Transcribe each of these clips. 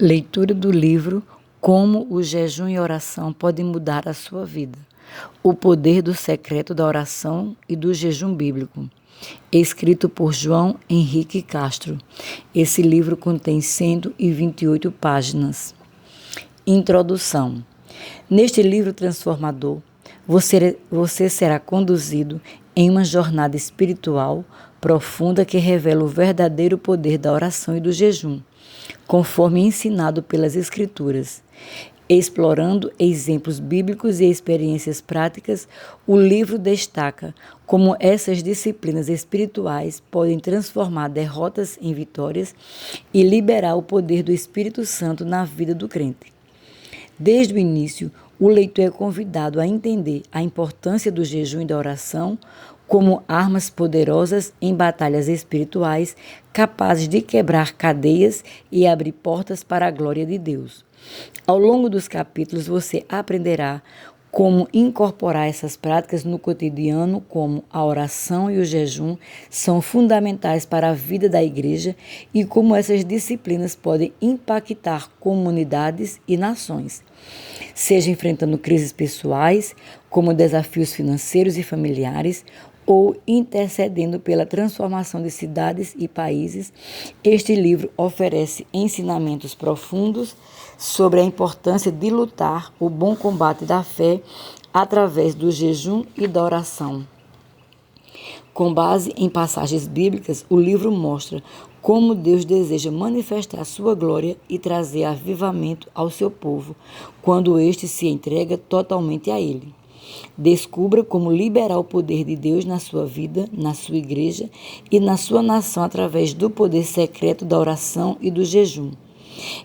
Leitura do livro Como o Jejum e Oração Podem Mudar a Sua Vida. O Poder do Secreto da Oração e do Jejum Bíblico. Escrito por João Henrique Castro. Esse livro contém 128 páginas. Introdução. Neste livro transformador, você será conduzido em uma jornada espiritual profunda que revela o verdadeiro poder da oração e do jejum, conforme ensinado pelas Escrituras. Explorando exemplos bíblicos e experiências práticas, o livro destaca como essas disciplinas espirituais podem transformar derrotas em vitórias e liberar o poder do Espírito Santo na vida do crente. Desde o início, o leitor é convidado a entender a importância do jejum e da oração como armas poderosas em batalhas espirituais, capazes de quebrar cadeias e abrir portas para a glória de Deus. Ao longo dos capítulos, você aprenderá como incorporar essas práticas no cotidiano, como a oração e o jejum são fundamentais para a vida da igreja e como essas disciplinas podem impactar comunidades e nações, seja enfrentando crises pessoais, como desafios financeiros e familiares, ou intercedendo pela transformação de cidades e países. Este livro oferece ensinamentos profundos sobre a importância de lutar o bom combate da fé através do jejum e da oração. Com base em passagens bíblicas, o livro mostra como Deus deseja manifestar sua glória e trazer avivamento ao seu povo, quando este se entrega totalmente a Ele. Descubra como liberar o poder de Deus na sua vida, na sua igreja e na sua nação através do poder secreto da oração e do jejum.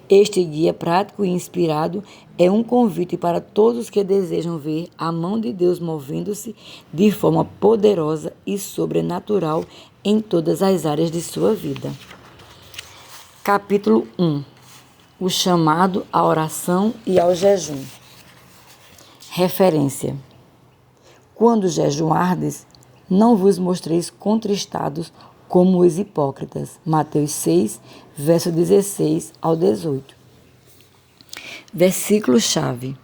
Este guia prático e inspirado é um convite para todos que desejam ver a mão de Deus movendo-se de forma poderosa e sobrenatural em todas as áreas de sua vida. Capítulo 1. O chamado à oração e ao jejum. Referência. Quando jejuardes, não vos mostreis contristados como os hipócritas. Mateus 6, verso 16 ao 18. Versículo-chave.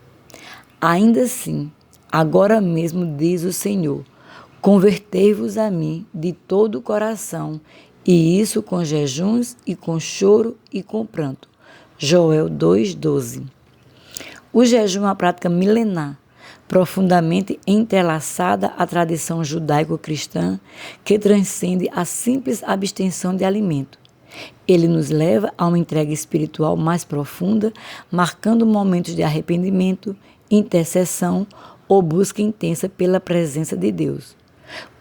Ainda assim, agora mesmo diz o Senhor, convertei-vos a mim de todo o coração, e isso com jejuns e com choro e com pranto. Joel 2:12. O jejum é uma prática milenar, profundamente entrelaçada à tradição judaico-cristã, que transcende a simples abstenção de alimento. Ele nos leva a uma entrega espiritual mais profunda, marcando momentos de arrependimento, intercessão ou busca intensa pela presença de Deus.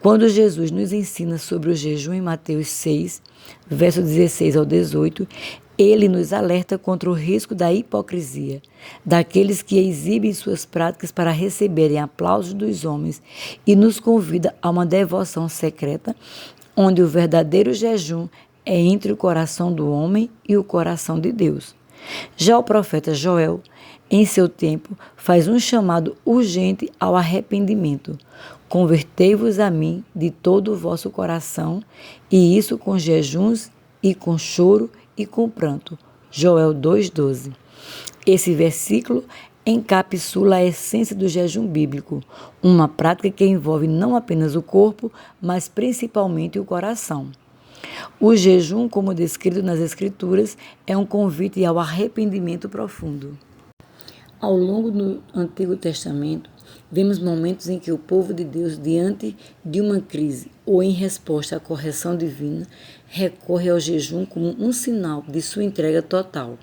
Quando Jesus nos ensina sobre o jejum em Mateus 6, verso 16 ao 18, ele nos alerta contra o risco da hipocrisia, daqueles que exibem suas práticas para receberem aplausos dos homens e nos convida a uma devoção secreta, onde o verdadeiro jejum é entre o coração do homem e o coração de Deus. Já o profeta Joel, em seu tempo, faz um chamado urgente ao arrependimento. Convertei-vos a mim de todo o vosso coração, e isso com jejuns e com choro e com pranto. Joel 2:12. Esse versículo encapsula a essência do jejum bíblico, uma prática que envolve não apenas o corpo, mas principalmente o coração. O jejum, como descrito nas Escrituras, é um convite ao arrependimento profundo. Ao longo do Antigo Testamento, vemos momentos em que o povo de Deus, diante de uma crise ou em resposta à correção divina, recorre ao jejum como um sinal de sua entrega total.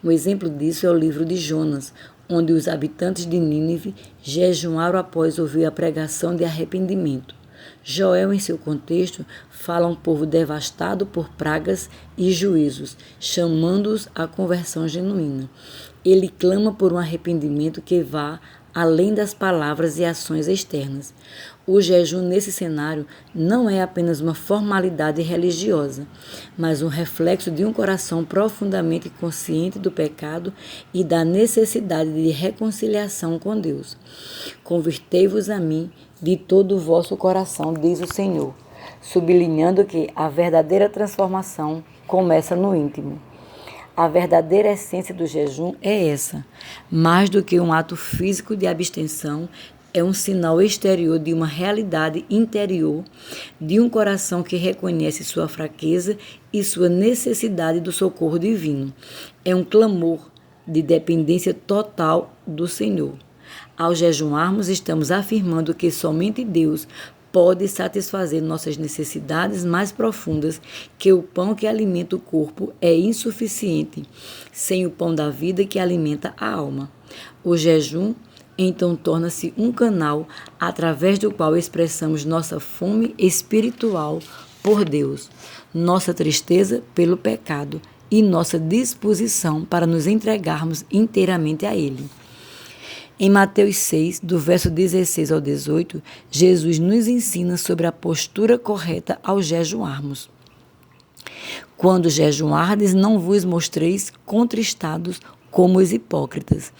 Um exemplo disso é o livro de Jonas, onde os habitantes de Nínive jejuaram após ouvir a pregação de arrependimento. Joel, em seu contexto, fala a um povo devastado por pragas e juízos, chamando-os à conversão genuína. Ele clama por um arrependimento que vá além das palavras e ações externas. O jejum nesse cenário não é apenas uma formalidade religiosa, mas um reflexo de um coração profundamente consciente do pecado e da necessidade de reconciliação com Deus. Convertei-vos a mim de todo o vosso coração, diz o Senhor, sublinhando que a verdadeira transformação começa no íntimo. A verdadeira essência do jejum é essa. Mais do que um ato físico de abstenção, é um sinal exterior de uma realidade interior, de um coração que reconhece sua fraqueza e sua necessidade do socorro divino. É um clamor de dependência total do Senhor. Ao jejuarmos, estamos afirmando que somente Deus pode satisfazer nossas necessidades mais profundas, que o pão que alimenta o corpo é insuficiente, sem o pão da vida que alimenta a alma. O jejum então torna-se um canal através do qual expressamos nossa fome espiritual por Deus, nossa tristeza pelo pecado e nossa disposição para nos entregarmos inteiramente a Ele. Em Mateus 6, do verso 16 ao 18, Jesus nos ensina sobre a postura correta ao jejuarmos. Quando jejuardes, não vos mostreis contristados como os hipócritas.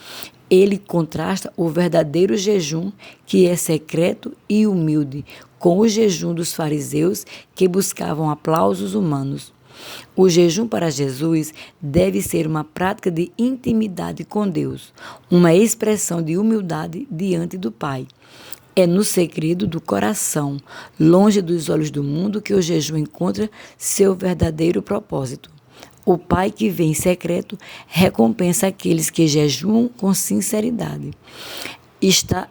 Ele contrasta o verdadeiro jejum, que é secreto e humilde, com o jejum dos fariseus que buscavam aplausos humanos. O jejum para Jesus deve ser uma prática de intimidade com Deus, uma expressão de humildade diante do Pai. É no segredo do coração, longe dos olhos do mundo, que o jejum encontra seu verdadeiro propósito. O Pai que vê em secreto recompensa aqueles que jejuam com sinceridade.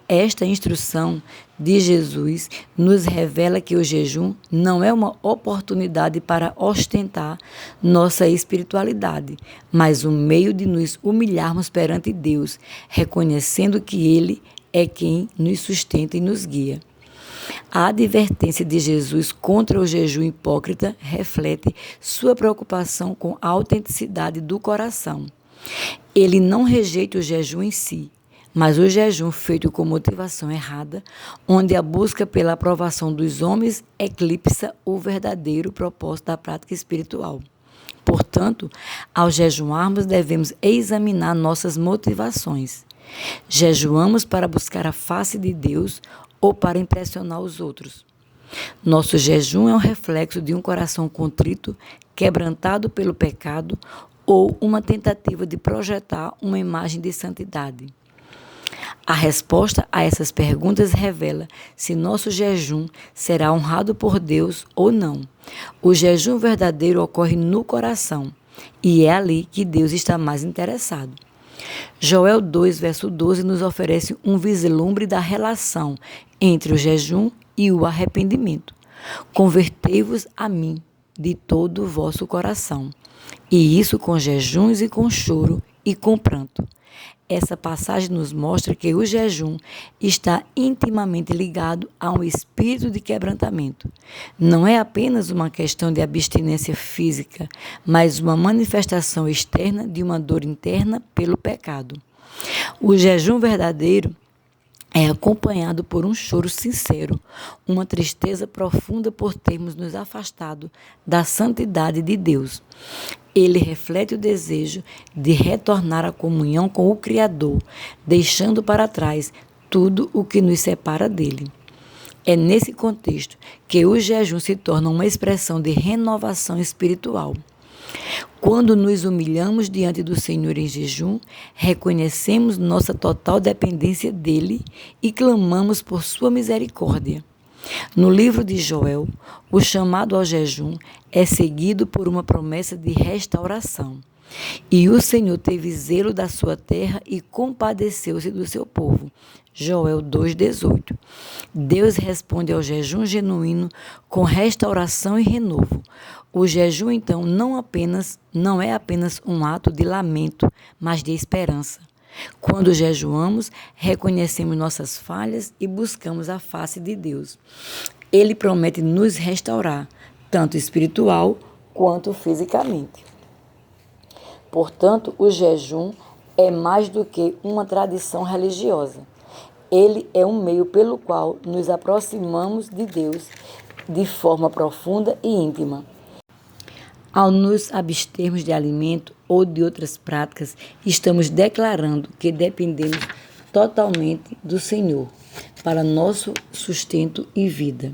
Esta instrução de Jesus nos revela que o jejum não é uma oportunidade para ostentar nossa espiritualidade, mas um meio de nos humilharmos perante Deus, reconhecendo que Ele é quem nos sustenta e nos guia. A advertência de Jesus contra o jejum hipócrita reflete sua preocupação com a autenticidade do coração. Ele não rejeita o jejum em si, mas o jejum feito com motivação errada, onde a busca pela aprovação dos homens eclipsa o verdadeiro propósito da prática espiritual. Portanto, ao jejuarmos, devemos examinar nossas motivações. Jejuamos para buscar a face de Deus ou para impressionar os outros? Nosso jejum é um reflexo de um coração contrito, quebrantado pelo pecado, ou uma tentativa de projetar uma imagem de santidade? A resposta a essas perguntas revela se nosso jejum será honrado por Deus ou não. O jejum verdadeiro ocorre no coração, e é ali que Deus está mais interessado. Joel 2, verso 12, nos oferece um vislumbre da relação entre o jejum e o arrependimento. Convertei-vos a mim de todo o vosso coração, e isso com jejuns e com choro e com pranto. Essa passagem nos mostra que o jejum está intimamente ligado a um espírito de quebrantamento. Não é apenas uma questão de abstinência física, mas uma manifestação externa de uma dor interna pelo pecado. O jejum verdadeiro é acompanhado por um choro sincero, uma tristeza profunda por termos nos afastado da santidade de Deus. Ele reflete o desejo de retornar à comunhão com o Criador, deixando para trás tudo o que nos separa dele. É nesse contexto que o jejum se torna uma expressão de renovação espiritual. Quando nos humilhamos diante do Senhor em jejum, reconhecemos nossa total dependência dele e clamamos por sua misericórdia. No livro de Joel, o chamado ao jejum é seguido por uma promessa de restauração. E o Senhor teve zelo da sua terra e compadeceu-se do seu povo. Joel 2,18. Deus responde ao jejum genuíno com restauração e renovo. O jejum, então, não é apenas um ato de lamento, mas de esperança. Quando jejuamos, reconhecemos nossas falhas e buscamos a face de Deus. Ele promete nos restaurar, tanto espiritual quanto fisicamente. Portanto, o jejum é mais do que uma tradição religiosa. Ele é um meio pelo qual nos aproximamos de Deus de forma profunda e íntima. Ao nos abstermos de alimento ou de outras práticas, estamos declarando que dependemos totalmente do Senhor para nosso sustento e vida.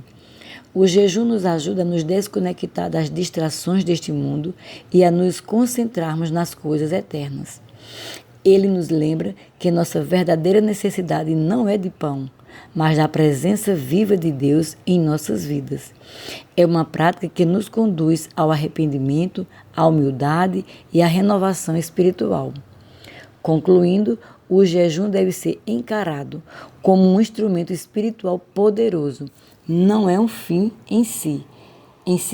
O jejum nos ajuda a nos desconectar das distrações deste mundo e a nos concentrarmos nas coisas eternas. Ele nos lembra que nossa verdadeira necessidade não é de pão, mas da presença viva de Deus em nossas vidas. É uma prática que nos conduz ao arrependimento, à humildade e à renovação espiritual. Concluindo, o jejum deve ser encarado como um instrumento espiritual poderoso. Não é um fim em si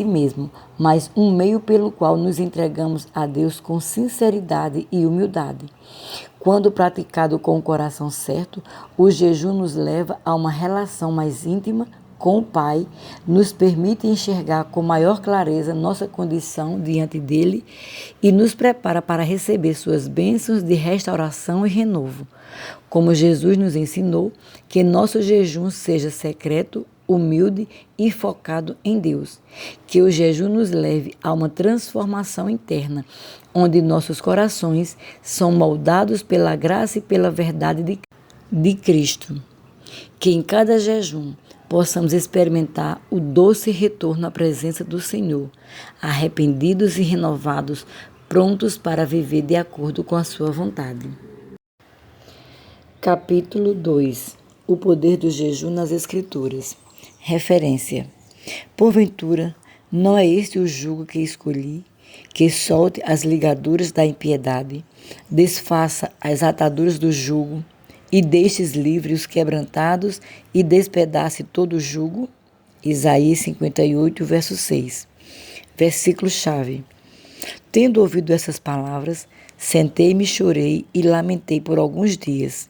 mesmo, mas um meio pelo qual nos entregamos a Deus com sinceridade e humildade. Quando praticado com o coração certo, o jejum nos leva a uma relação mais íntima com o Pai, nos permite enxergar com maior clareza nossa condição diante dele e nos prepara para receber suas bênçãos de restauração e renovo. Como Jesus nos ensinou, que nosso jejum seja secreto, humilde e focado em Deus. Que o jejum nos leve a uma transformação interna, onde nossos corações são moldados pela graça e pela verdade de Cristo. Que em cada jejum possamos experimentar o doce retorno à presença do Senhor, arrependidos e renovados, prontos para viver de acordo com a sua vontade. Capítulo 2. O poder do jejum nas Escrituras. Referência. Porventura, não é este o jugo que escolhi, que solte as ligaduras da impiedade, desfaça as ataduras do jugo, e deixes livres os quebrantados e despedace todo o jugo? Isaías 58, verso 6. Versículo-chave. Tendo ouvido essas palavras, sentei-me, chorei e lamentei por alguns dias.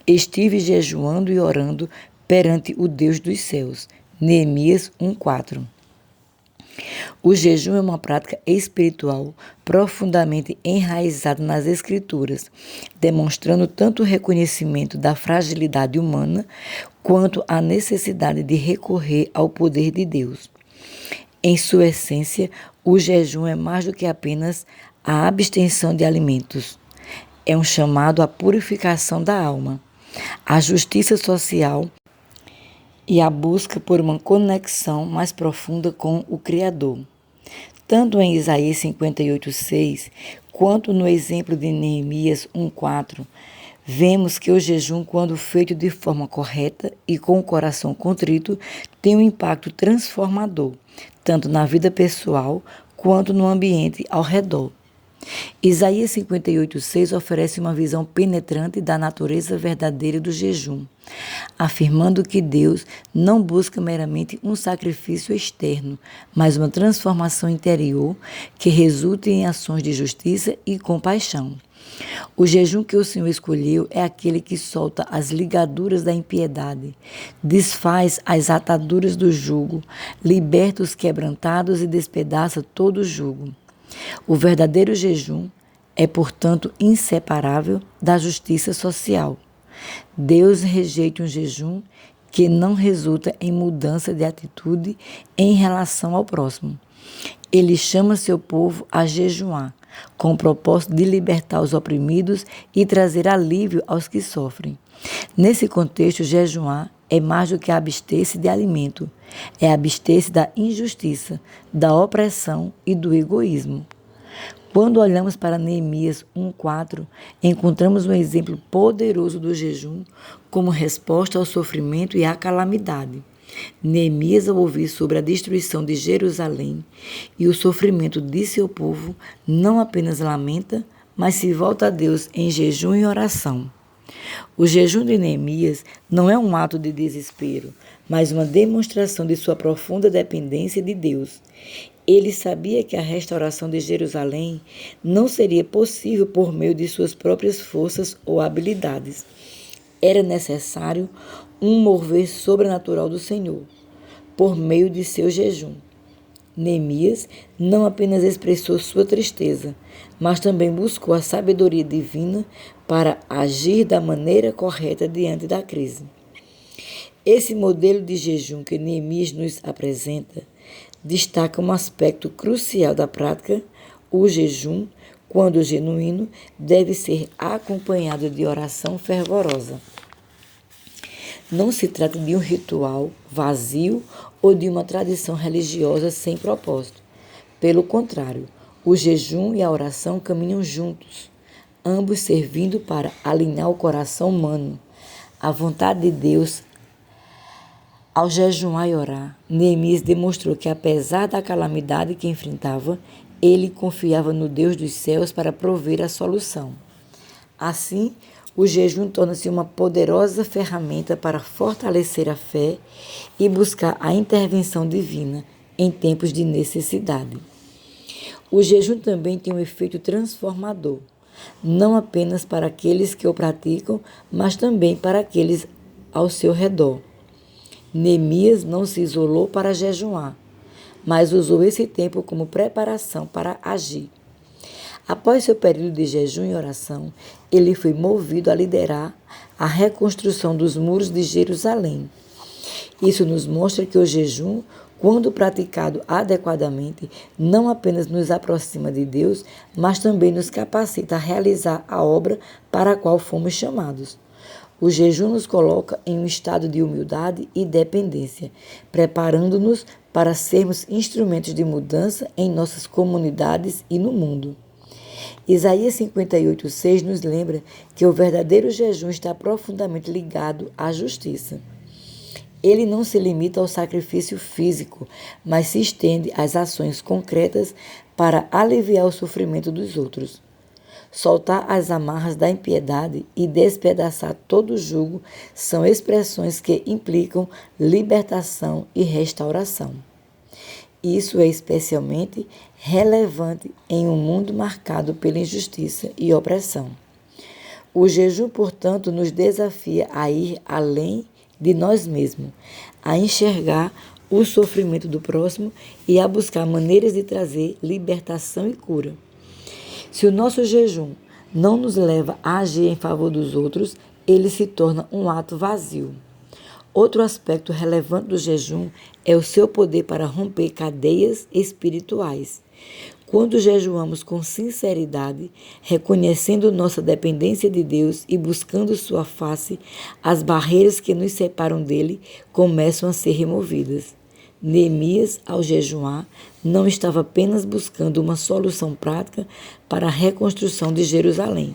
Estive jejuando e orando perante o Deus dos céus. Neemias 1:4. O jejum é uma prática espiritual profundamente enraizada nas Escrituras, demonstrando tanto o reconhecimento da fragilidade humana quanto a necessidade de recorrer ao poder de Deus. Em sua essência, o jejum é mais do que apenas a abstenção de alimentos. É um chamado à purificação da alma, à justiça social e à busca por uma conexão mais profunda com o Criador. Tanto em Isaías 58:6, quanto no exemplo de Neemias 1:4, vemos que o jejum, quando feito de forma correta e com o coração contrito, tem um impacto transformador, tanto na vida pessoal quanto no ambiente ao redor. Isaías 58:6 oferece uma visão penetrante da natureza verdadeira do jejum, afirmando que Deus não busca meramente um sacrifício externo, mas uma transformação interior que resulte em ações de justiça e compaixão. O jejum que o Senhor escolheu é aquele que solta as ligaduras da impiedade, desfaz as ataduras do jugo, liberta os quebrantados e despedaça todo o jugo. O verdadeiro jejum é, portanto, inseparável da justiça social. Deus rejeita um jejum que não resulta em mudança de atitude em relação ao próximo. Ele chama seu povo a jejuar, com o propósito de libertar os oprimidos e trazer alívio aos que sofrem. Nesse contexto, jejuar é mais do que abster-se de alimento, é abster-se da injustiça, da opressão e do egoísmo. Quando olhamos para Neemias 1:4, encontramos um exemplo poderoso do jejum como resposta ao sofrimento e à calamidade. Neemias, ao ouvir sobre a destruição de Jerusalém e o sofrimento de seu povo, não apenas lamenta, mas se volta a Deus em jejum e oração. O jejum de Neemias não é um ato de desespero, mas uma demonstração de sua profunda dependência de Deus. Ele sabia que a restauração de Jerusalém não seria possível por meio de suas próprias forças ou habilidades. Era necessário um mover sobrenatural do Senhor, por meio de seu jejum. Neemias não apenas expressou sua tristeza, mas também buscou a sabedoria divina para agir da maneira correta diante da crise. Esse modelo de jejum que Neemias nos apresenta destaca um aspecto crucial da prática. O jejum, quando genuíno, deve ser acompanhado de oração fervorosa. Não se trata de um ritual vazio ou de uma tradição religiosa sem propósito. Pelo contrário, o jejum e a oração caminham juntos, ambos servindo para alinhar o coração humano à vontade de Deus. Ao jejuar e orar, Neemias demonstrou que, apesar da calamidade que enfrentava, ele confiava no Deus dos céus para prover a solução. Assim, o jejum torna-se uma poderosa ferramenta para fortalecer a fé e buscar a intervenção divina em tempos de necessidade. O jejum também tem um efeito transformador, não apenas para aqueles que o praticam, mas também para aqueles ao seu redor. Neemias não se isolou para jejuar, mas usou esse tempo como preparação para agir. Após seu período de jejum e oração, ele foi movido a liderar a reconstrução dos muros de Jerusalém. Isso nos mostra que o jejum, quando praticado adequadamente, não apenas nos aproxima de Deus, mas também nos capacita a realizar a obra para a qual fomos chamados. O jejum nos coloca em um estado de humildade e dependência, preparando-nos para sermos instrumentos de mudança em nossas comunidades e no mundo. Isaías 58:6 nos lembra que o verdadeiro jejum está profundamente ligado à justiça. Ele não se limita ao sacrifício físico, mas se estende às ações concretas para aliviar o sofrimento dos outros. Soltar as amarras da impiedade e despedaçar todo o jugo são expressões que implicam libertação e restauração. Isso é especialmente relevante em um mundo marcado pela injustiça e opressão. O jejum, portanto, nos desafia a ir além de nós mesmos, a enxergar o sofrimento do próximo e a buscar maneiras de trazer libertação e cura. Se o nosso jejum não nos leva a agir em favor dos outros, ele se torna um ato vazio. Outro aspecto relevante do jejum é o seu poder para romper cadeias espirituais. Quando jejuamos com sinceridade, reconhecendo nossa dependência de Deus e buscando sua face, as barreiras que nos separam dele começam a ser removidas. Neemias, ao jejuar, não estava apenas buscando uma solução prática para a reconstrução de Jerusalém,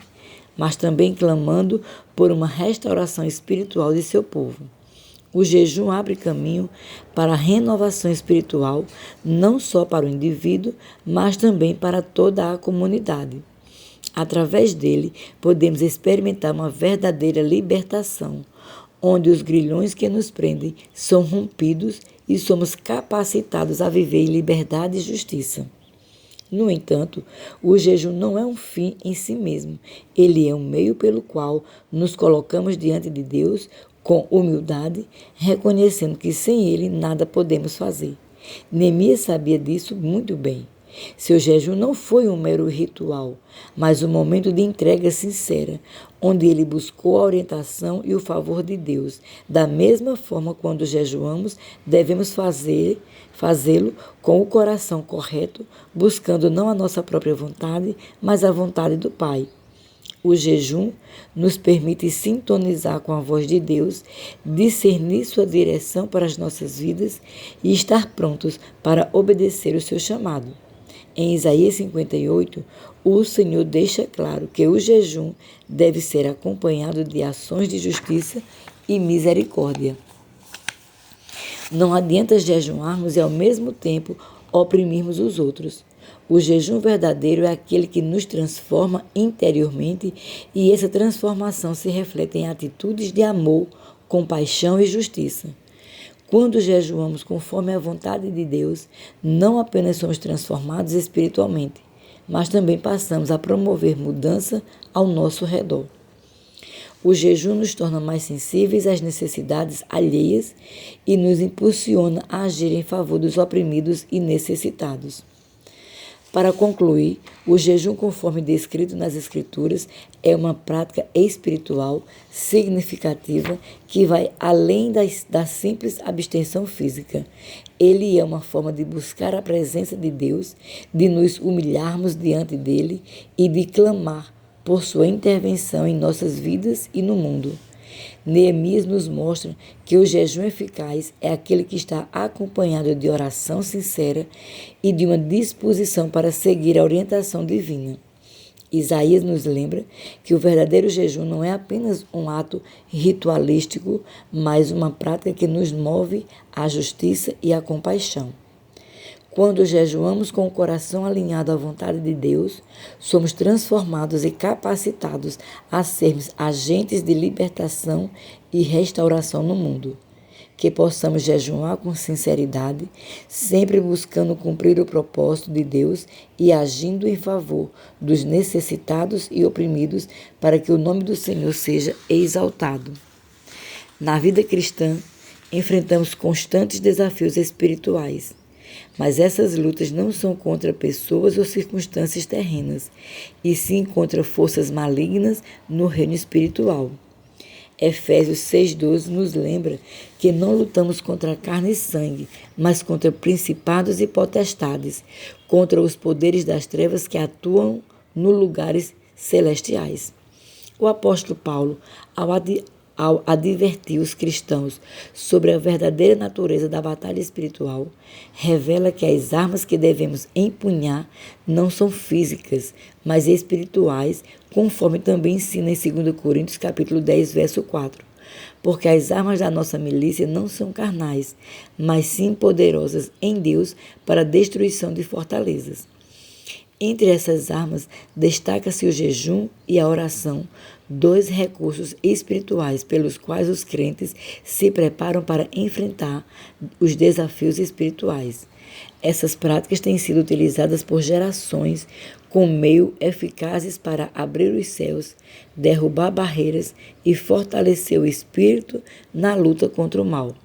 mas também clamando por uma restauração espiritual de seu povo. O jejum abre caminho para a renovação espiritual, não só para o indivíduo, mas também para toda a comunidade. Através dele, podemos experimentar uma verdadeira libertação, onde os grilhões que nos prendem são rompidos e somos capacitados a viver em liberdade e justiça. No entanto, o jejum não é um fim em si mesmo. Ele é um meio pelo qual nos colocamos diante de Deus com humildade, reconhecendo que sem Ele nada podemos fazer. Neemias sabia disso muito bem. Seu jejum não foi um mero ritual, mas um momento de entrega sincera, onde ele buscou a orientação e o favor de Deus. Da mesma forma, quando jejuamos, devemos fazê-lo com o coração correto, buscando não a nossa própria vontade, mas a vontade do Pai. O jejum nos permite sintonizar com a voz de Deus, discernir sua direção para as nossas vidas e estar prontos para obedecer o seu chamado. Em Isaías 58, o Senhor deixa claro que o jejum deve ser acompanhado de ações de justiça e misericórdia. Não adianta jejuarmos e ao mesmo tempo oprimirmos os outros. O jejum verdadeiro é aquele que nos transforma interiormente e essa transformação se reflete em atitudes de amor, compaixão e justiça. Quando jejuamos conforme a vontade de Deus, não apenas somos transformados espiritualmente, mas também passamos a promover mudança ao nosso redor. O jejum nos torna mais sensíveis às necessidades alheias e nos impulsiona a agir em favor dos oprimidos e necessitados. Para concluir, o jejum, conforme descrito nas Escrituras, é uma prática espiritual significativa que vai além da simples abstenção física. Ele é uma forma de buscar a presença de Deus, de nos humilharmos diante dele e de clamar por sua intervenção em nossas vidas e no mundo. Neemias nos mostra que o jejum eficaz é aquele que está acompanhado de oração sincera e de uma disposição para seguir a orientação divina. Isaías nos lembra que o verdadeiro jejum não é apenas um ato ritualístico, mas uma prática que nos move à justiça e à compaixão. Quando jejuamos com o coração alinhado à vontade de Deus, somos transformados e capacitados a sermos agentes de libertação e restauração no mundo. Que possamos jejuar com sinceridade, sempre buscando cumprir o propósito de Deus e agindo em favor dos necessitados e oprimidos, para que o nome do Senhor seja exaltado. Na vida cristã, enfrentamos constantes desafios espirituais, mas essas lutas não são contra pessoas ou circunstâncias terrenas, e sim contra forças malignas no reino espiritual. Efésios 6,12 nos lembra que não lutamos contra carne e sangue, mas contra principados e potestades, contra os poderes das trevas que atuam nos lugares celestiais. O apóstolo Paulo, ao advertir os cristãos sobre a verdadeira natureza da batalha espiritual, revela que as armas que devemos empunhar não são físicas, mas espirituais, conforme também ensina em 2 Coríntios capítulo 10, verso 4. Porque as armas da nossa milícia não são carnais, mas sim poderosas em Deus para a destruição de fortalezas. Entre essas armas, destaca-se o jejum e a oração, dois recursos espirituais pelos quais os crentes se preparam para enfrentar os desafios espirituais. Essas práticas têm sido utilizadas por gerações como meio eficazes para abrir os céus, derrubar barreiras e fortalecer o espírito na luta contra o mal.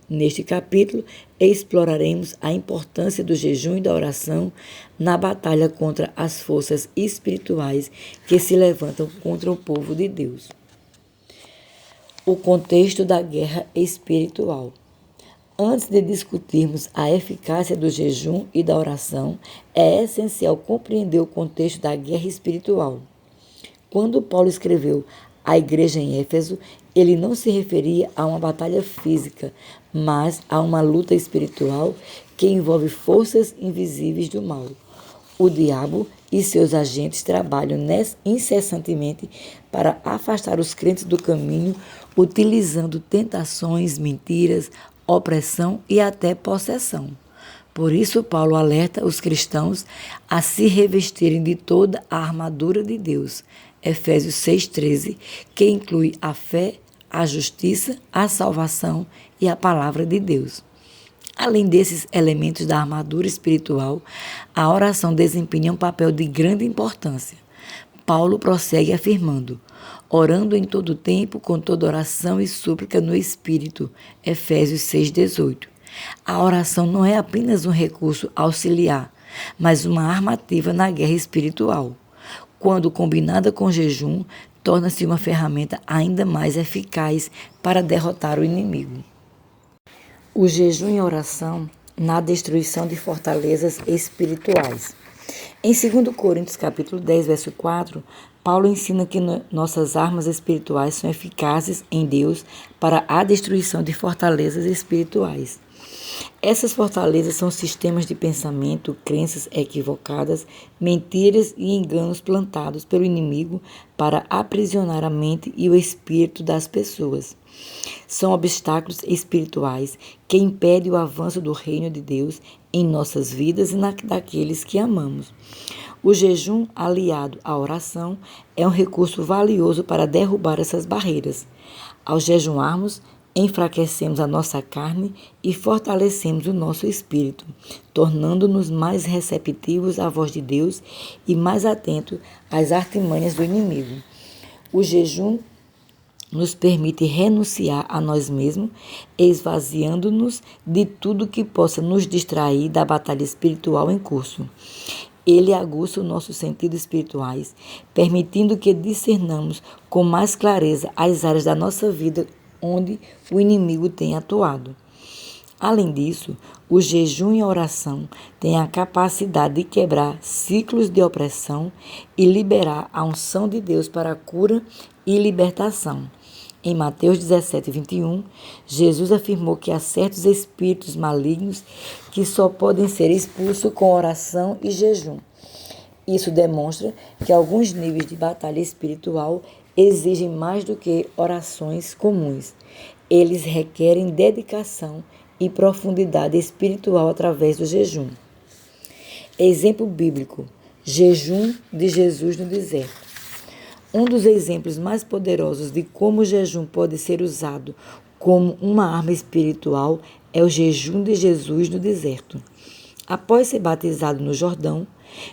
Neste capítulo, exploraremos a importância do jejum e da oração na batalha contra as forças espirituais que se levantam contra o povo de Deus. O contexto da guerra espiritual. Antes de discutirmos a eficácia do jejum e da oração, é essencial compreender o contexto da guerra espiritual. Quando Paulo escreveu à igreja em Éfeso, ele não se referia a uma batalha física, mas a uma luta espiritual que envolve forças invisíveis do mal. O diabo e seus agentes trabalham incessantemente para afastar os crentes do caminho, utilizando tentações, mentiras, opressão e até possessão. Por isso, Paulo alerta os cristãos a se revestirem de toda a armadura de Deus, Efésios 6,13, que inclui a fé, a justiça, a salvação e a palavra de Deus. Além desses elementos da armadura espiritual, a oração desempenha um papel de grande importância. Paulo prossegue afirmando: orando em todo tempo, com toda oração e súplica no Espírito, Efésios 6,18. A oração não é apenas um recurso auxiliar, mas uma arma ativa na guerra espiritual. Quando combinada com jejum, torna-se uma ferramenta ainda mais eficaz para derrotar o inimigo. O jejum e a oração na destruição de fortalezas espirituais. Em 2 Coríntios capítulo 10, verso 4, Paulo ensina que nossas armas espirituais são eficazes em Deus para a destruição de fortalezas espirituais. Essas fortalezas são sistemas de pensamento, crenças equivocadas, mentiras e enganos plantados pelo inimigo para aprisionar a mente e o espírito das pessoas. São obstáculos espirituais que impedem o avanço do reino de Deus em nossas vidas e daqueles que amamos. O jejum, aliado à oração, é um recurso valioso para derrubar essas barreiras. Ao jejuarmos, enfraquecemos a nossa carne e fortalecemos o nosso espírito, tornando-nos mais receptivos à voz de Deus e mais atentos às artimanhas do inimigo. O jejum nos permite renunciar a nós mesmos, esvaziando-nos de tudo que possa nos distrair da batalha espiritual em curso. Ele aguça os nossos sentidos espirituais, permitindo que discernamos com mais clareza as áreas da nossa vida onde o inimigo tem atuado. Além disso, o jejum e a oração têm a capacidade de quebrar ciclos de opressão e liberar a unção de Deus para a cura e libertação. Em Mateus 17:21, Jesus afirmou que há certos espíritos malignos que só podem ser expulsos com oração e jejum. Isso demonstra que alguns níveis de batalha espiritual exigem mais do que orações comuns. Eles requerem dedicação e profundidade espiritual através do jejum. Exemplo bíblico: jejum de Jesus no deserto. Um dos exemplos mais poderosos de como o jejum pode ser usado como uma arma espiritual é o jejum de Jesus no deserto. Após ser batizado no Jordão,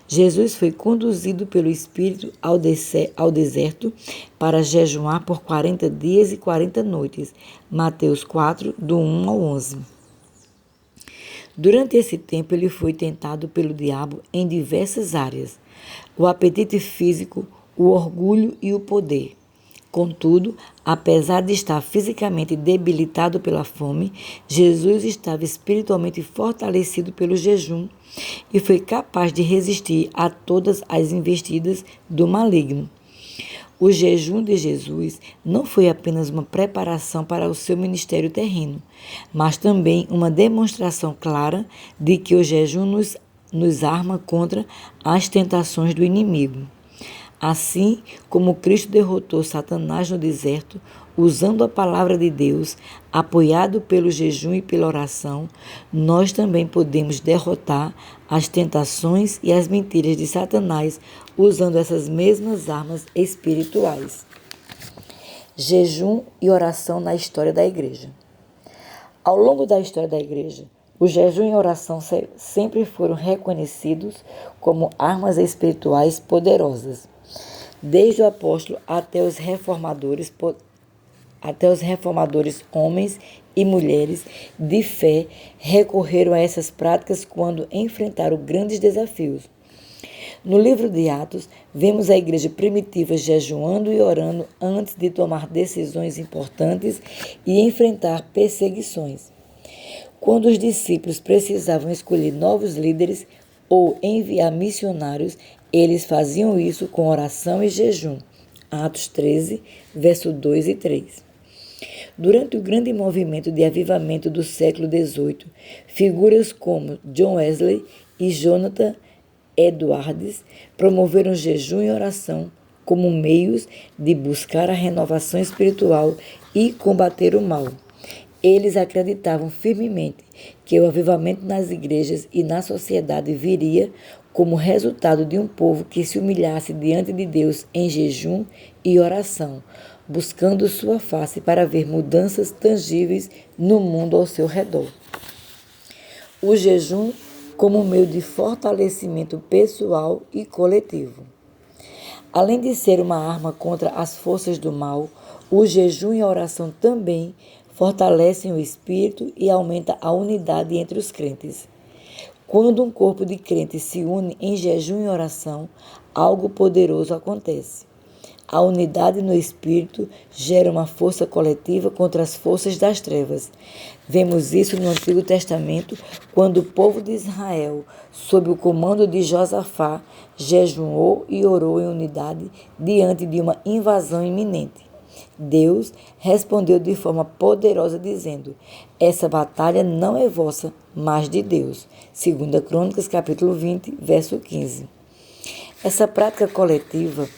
Jesus foi conduzido pelo Espírito ao deserto para jejuar por 40 dias e 40 noites. Mateus 4, do 1 ao 11. Durante esse tempo, ele foi tentado pelo diabo em diversas áreas: o apetite físico, o orgulho e o poder. Contudo, apesar de estar fisicamente debilitado pela fome, Jesus estava espiritualmente fortalecido pelo jejum e foi capaz de resistir a todas as investidas do maligno. O jejum de Jesus não foi apenas uma preparação para o seu ministério terreno, mas também uma demonstração clara de que o jejum nos arma contra as tentações do inimigo. Assim como Cristo derrotou Satanás no deserto, usando a palavra de Deus, apoiado pelo jejum e pela oração, nós também podemos derrotar as tentações e as mentiras de Satanás usando essas mesmas armas espirituais. Jejum e oração na história da Igreja. Ao longo da história da Igreja, o jejum e a oração sempre foram reconhecidos como armas espirituais poderosas. Desde o apóstolo até os reformadores, homens e mulheres de fé recorreram a essas práticas quando enfrentaram grandes desafios. No livro de Atos, vemos a igreja primitiva jejuando e orando antes de tomar decisões importantes e enfrentar perseguições. Quando os discípulos precisavam escolher novos líderes ou enviar missionários, eles faziam isso com oração e jejum. Atos 13, verso 2 e 3. Durante o grande movimento de avivamento do século XVIII, figuras como John Wesley e Jonathan Edwards promoveram jejum e oração como meios de buscar a renovação espiritual e combater o mal. Eles acreditavam firmemente que o avivamento nas igrejas e na sociedade viria como resultado de um povo que se humilhasse diante de Deus em jejum e oração, buscando sua face para ver mudanças tangíveis no mundo ao seu redor. O jejum como meio de fortalecimento pessoal e coletivo. Além de ser uma arma contra as forças do mal, o jejum e a oração também fortalecem o espírito e aumentam a unidade entre os crentes. Quando um corpo de crentes se une em jejum e oração, algo poderoso acontece. A unidade no espírito gera uma força coletiva contra as forças das trevas. Vemos isso no Antigo Testamento, quando o povo de Israel, sob o comando de Josafá, jejuou e orou em unidade diante de uma invasão iminente. Deus respondeu de forma poderosa dizendo: essa batalha não é vossa, mas de Deus. 2 Crônicas, capítulo 20, verso 15. Essa prática coletiva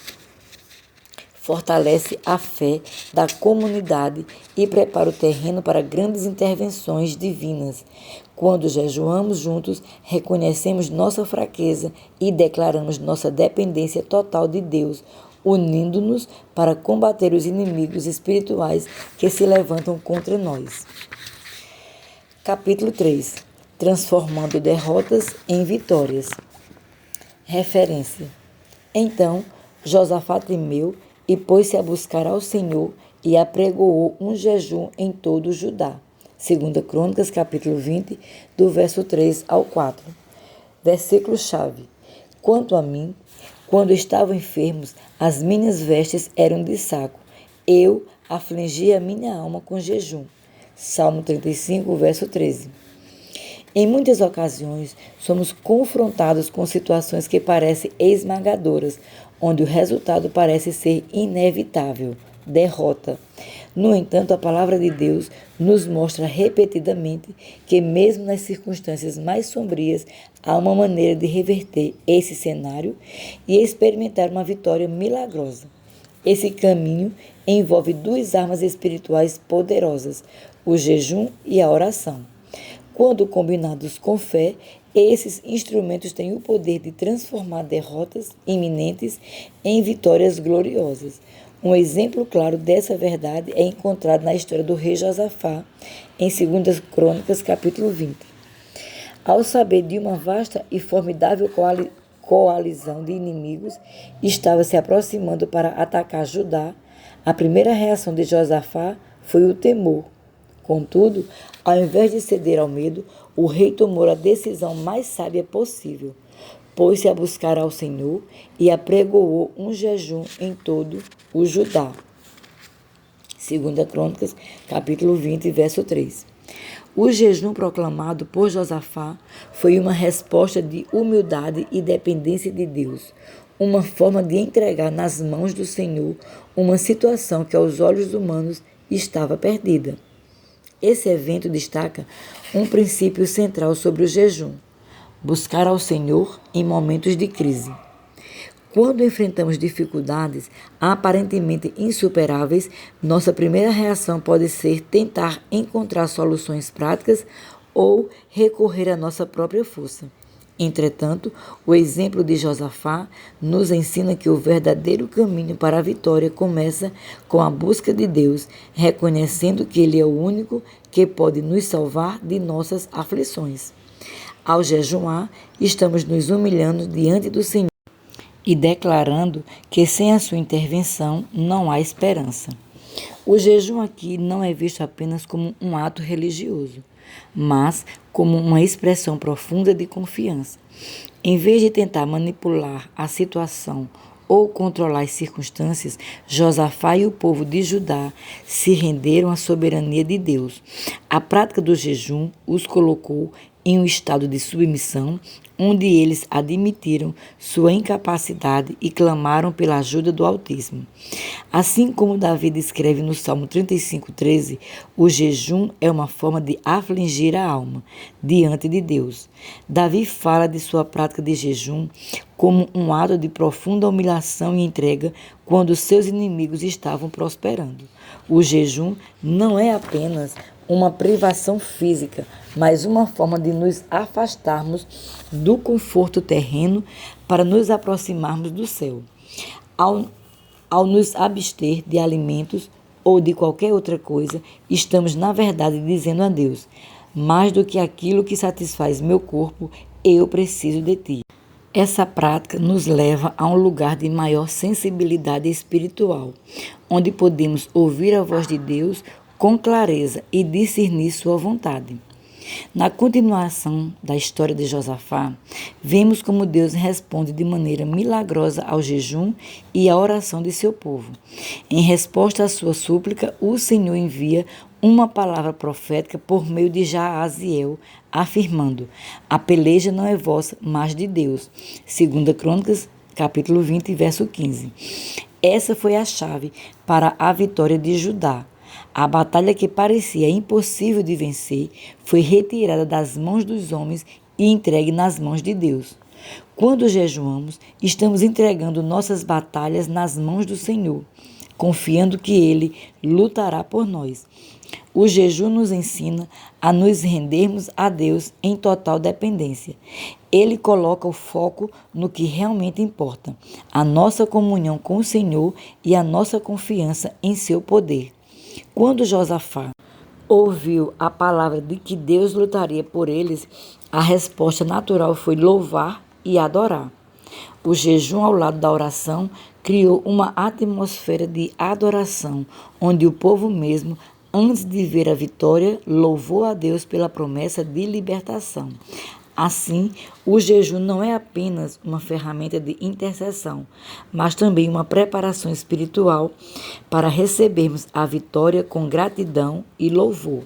fortalece a fé da comunidade e prepara o terreno para grandes intervenções divinas. Quando jejuamos juntos, reconhecemos nossa fraqueza e declaramos nossa dependência total de Deus, unindo-nos para combater os inimigos espirituais que se levantam contra nós. Capítulo 3. Transformando derrotas em vitórias. Referência. Então, Josafá temeu e pôs-se a buscar ao Senhor e apregoou um jejum em todo o Judá. 2 Crônicas, capítulo 20, do verso 3 ao 4. Versículo-chave. Quanto a mim, quando estavam enfermos, as minhas vestes eram de saco. Eu afligia a minha alma com jejum. Salmo 35, verso 13. Em muitas ocasiões, somos confrontados com situações que parecem esmagadoras, onde o resultado parece ser inevitável, derrota. No entanto, a palavra de Deus nos mostra repetidamente que, mesmo nas circunstâncias mais sombrias, há uma maneira de reverter esse cenário e experimentar uma vitória milagrosa. Esse caminho envolve duas armas espirituais poderosas: o jejum e a oração. Quando combinados com fé, esses instrumentos têm o poder de transformar derrotas iminentes em vitórias gloriosas. Um exemplo claro dessa verdade é encontrado na história do rei Josafá, em 2 Crônicas, capítulo 20. Ao saber de uma vasta e formidável coalizão de inimigos estava se aproximando para atacar Judá, a primeira reação de Josafá foi o temor. Contudo, ao invés de ceder ao medo, o rei tomou a decisão mais sábia possível. Pôs-se a buscar ao Senhor e apregoou um jejum em todo o Judá. 2 Crônicas, capítulo 20, verso 3. O jejum proclamado por Josafá foi uma resposta de humildade e dependência de Deus, uma forma de entregar nas mãos do Senhor uma situação que aos olhos humanos estava perdida. Esse evento destaca um princípio central sobre o jejum: buscar ao Senhor em momentos de crise. Quando enfrentamos dificuldades aparentemente insuperáveis, nossa primeira reação pode ser tentar encontrar soluções práticas ou recorrer à nossa própria força. Entretanto, o exemplo de Josafá nos ensina que o verdadeiro caminho para a vitória começa com a busca de Deus, reconhecendo que Ele é o único que pode nos salvar de nossas aflições. Ao jejuar, estamos nos humilhando diante do Senhor e declarando que sem a sua intervenção não há esperança. O jejum aqui não é visto apenas como um ato religioso, mas como uma expressão profunda de confiança. Em vez de tentar manipular a situação ou controlar as circunstâncias, Josafá e o povo de Judá se renderam à soberania de Deus. A prática do jejum os colocou em um estado de submissão, onde eles admitiram sua incapacidade e clamaram pela ajuda do Altíssimo. Assim como Davi descreve no Salmo 35:13, o jejum é uma forma de afligir a alma diante de Deus. Davi fala de sua prática de jejum como um ato de profunda humilhação e entrega quando seus inimigos estavam prosperando. O jejum não é apenas uma privação física, mas uma forma de nos afastarmos do conforto terreno para nos aproximarmos do céu. Ao nos abster de alimentos ou de qualquer outra coisa, estamos, na verdade, dizendo a Deus: mais do que aquilo que satisfaz meu corpo, eu preciso de ti. Essa prática nos leva a um lugar de maior sensibilidade espiritual, onde podemos ouvir a voz de Deus com clareza e discernir sua vontade. Na continuação da história de Josafá, vemos como Deus responde de maneira milagrosa ao jejum e à oração de seu povo. Em resposta à sua súplica, o Senhor envia uma palavra profética por meio de Jaaziel, afirmando: a peleja não é vossa, mas de Deus. 2 Crônicas, capítulo 20, verso 15. Essa foi a chave para a vitória de Judá. A batalha que parecia impossível de vencer foi retirada das mãos dos homens e entregue nas mãos de Deus. Quando jejuamos, estamos entregando nossas batalhas nas mãos do Senhor, confiando que Ele lutará por nós. O jejum nos ensina a nos rendermos a Deus em total dependência. Ele coloca o foco no que realmente importa, a nossa comunhão com o Senhor e a nossa confiança em seu poder. Quando Josafá ouviu a palavra de que Deus lutaria por eles, a resposta natural foi louvar e adorar. O jejum ao lado da oração criou uma atmosfera de adoração, onde o povo mesmo, antes de ver a vitória, louvou a Deus pela promessa de libertação. Assim, o jejum não é apenas uma ferramenta de intercessão, mas também uma preparação espiritual para recebermos a vitória com gratidão e louvor.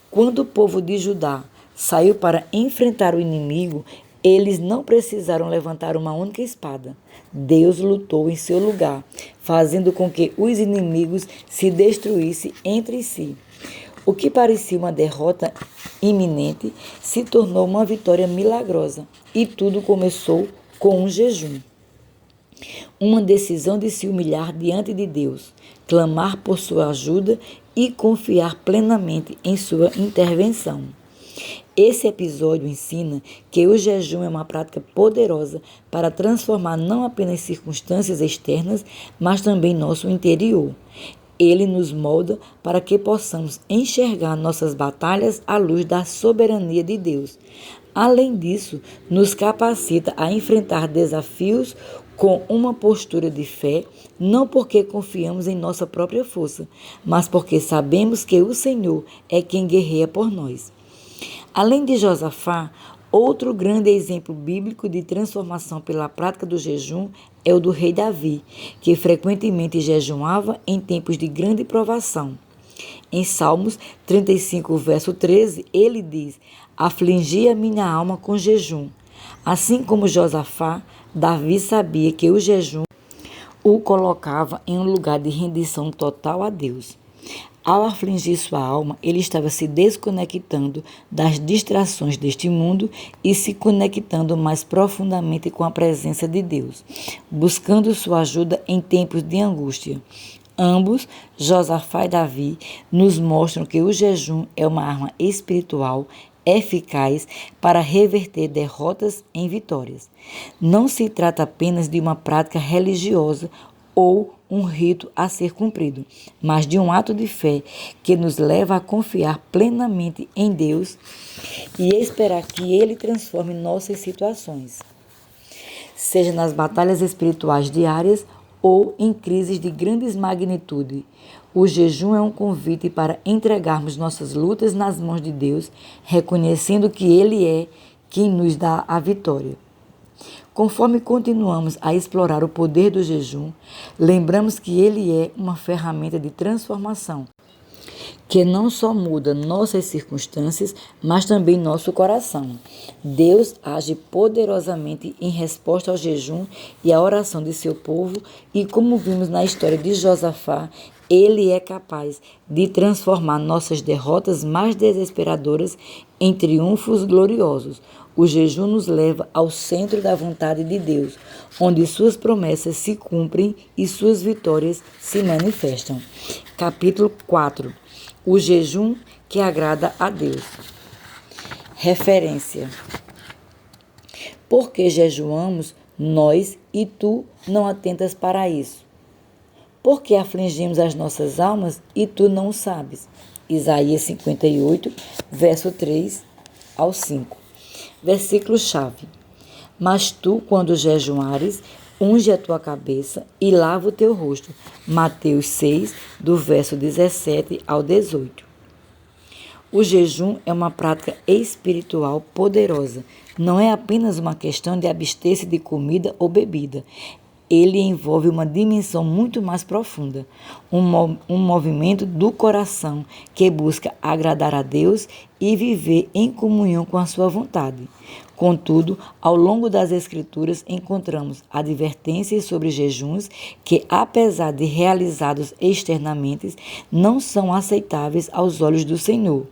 Quando o povo de Judá saiu para enfrentar o inimigo, Eles não precisaram levantar uma única espada. Deus lutou em seu lugar, fazendo com que os inimigos se destruíssem entre si. O que parecia uma derrota iminente se tornou uma vitória milagrosa, e tudo começou com um jejum. Uma decisão de se humilhar diante de Deus, clamar por sua ajuda e confiar plenamente em sua intervenção. Esse episódio ensina que o jejum é uma prática poderosa para transformar não apenas circunstâncias externas, mas também nosso interior. Ele nos molda para que possamos enxergar nossas batalhas à luz da soberania de Deus. Além disso, nos capacita a enfrentar desafios com uma postura de fé, não porque confiamos em nossa própria força, mas porque sabemos que o Senhor é quem guerreia por nós. Além de Josafá, outro grande exemplo bíblico de transformação pela prática do jejum é o do rei Davi, que frequentemente jejuava em tempos de grande provação. Em Salmos 35, verso 13, ele diz: "Afligi a minha alma com jejum." Assim como Josafá, Davi sabia que o jejum o colocava em um lugar de rendição total a Deus. Ao afligir sua alma, ele estava se desconectando das distrações deste mundo e se conectando mais profundamente com a presença de Deus, buscando sua ajuda em tempos de angústia. Ambos, Josafá e Davi, nos mostram que o jejum é uma arma espiritual eficaz para reverter derrotas em vitórias. Não se trata apenas de uma prática religiosa ou um rito a ser cumprido, mas de um ato de fé que nos leva a confiar plenamente em Deus e esperar que Ele transforme nossas situações, seja nas batalhas espirituais diárias ou em crises de grandes magnitude. O jejum é um convite para entregarmos nossas lutas nas mãos de Deus, reconhecendo que Ele é quem nos dá a vitória. Conforme continuamos a explorar o poder do jejum, lembramos que ele é uma ferramenta de transformação, que não só muda nossas circunstâncias, mas também nosso coração. Deus age poderosamente em resposta ao jejum e à oração de seu povo, e como vimos na história de Josafá, ele é capaz de transformar nossas derrotas mais desesperadoras em triunfos gloriosos. O jejum nos leva ao centro da vontade de Deus, onde suas promessas se cumprem e suas vitórias se manifestam. Capítulo 4. O jejum que agrada a Deus. Referência. Porque jejuamos nós e tu não atentas para isso? Porque afligimos as nossas almas e tu não o sabes? Isaías 58, verso 3 ao 5. Versículo-chave. Mas tu, quando jejuares, unge a tua cabeça e lava o teu rosto. Mateus 6, do verso 17 ao 18. O jejum é uma prática espiritual poderosa. Não é apenas uma questão de abster-se de comida ou bebida. Ele envolve uma dimensão muito mais profunda, um movimento do coração que busca agradar a Deus e viver em comunhão com a sua vontade. Contudo, ao longo das Escrituras encontramos advertências sobre jejuns que, apesar de realizados externamente, não são aceitáveis aos olhos do Senhor.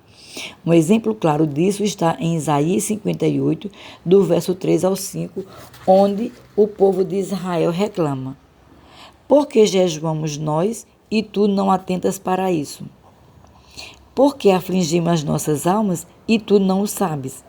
Um exemplo claro disso está em Isaías 58, do verso 3 ao 5, onde o povo de Israel reclama: "Por que jejuamos nós e tu não atentas para isso? Por que afligimos as nossas almas e tu não o sabes?"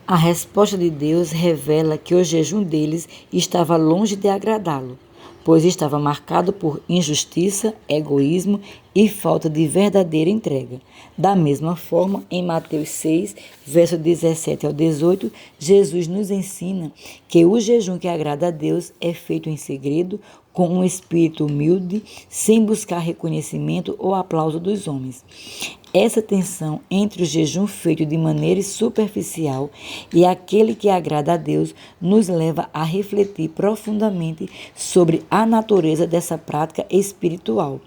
A resposta de Deus revela que o jejum deles estava longe de agradá-lo, pois estava marcado por injustiça, egoísmo e falta de verdadeira entrega. Da mesma forma, em Mateus 6, verso 17 ao 18, Jesus nos ensina que o jejum que agrada a Deus é feito em segredo, com um espírito humilde, sem buscar reconhecimento ou aplauso dos homens. Essa tensão entre o jejum feito de maneira superficial e aquele que agrada a Deus nos leva a refletir profundamente sobre a natureza dessa prática espiritual.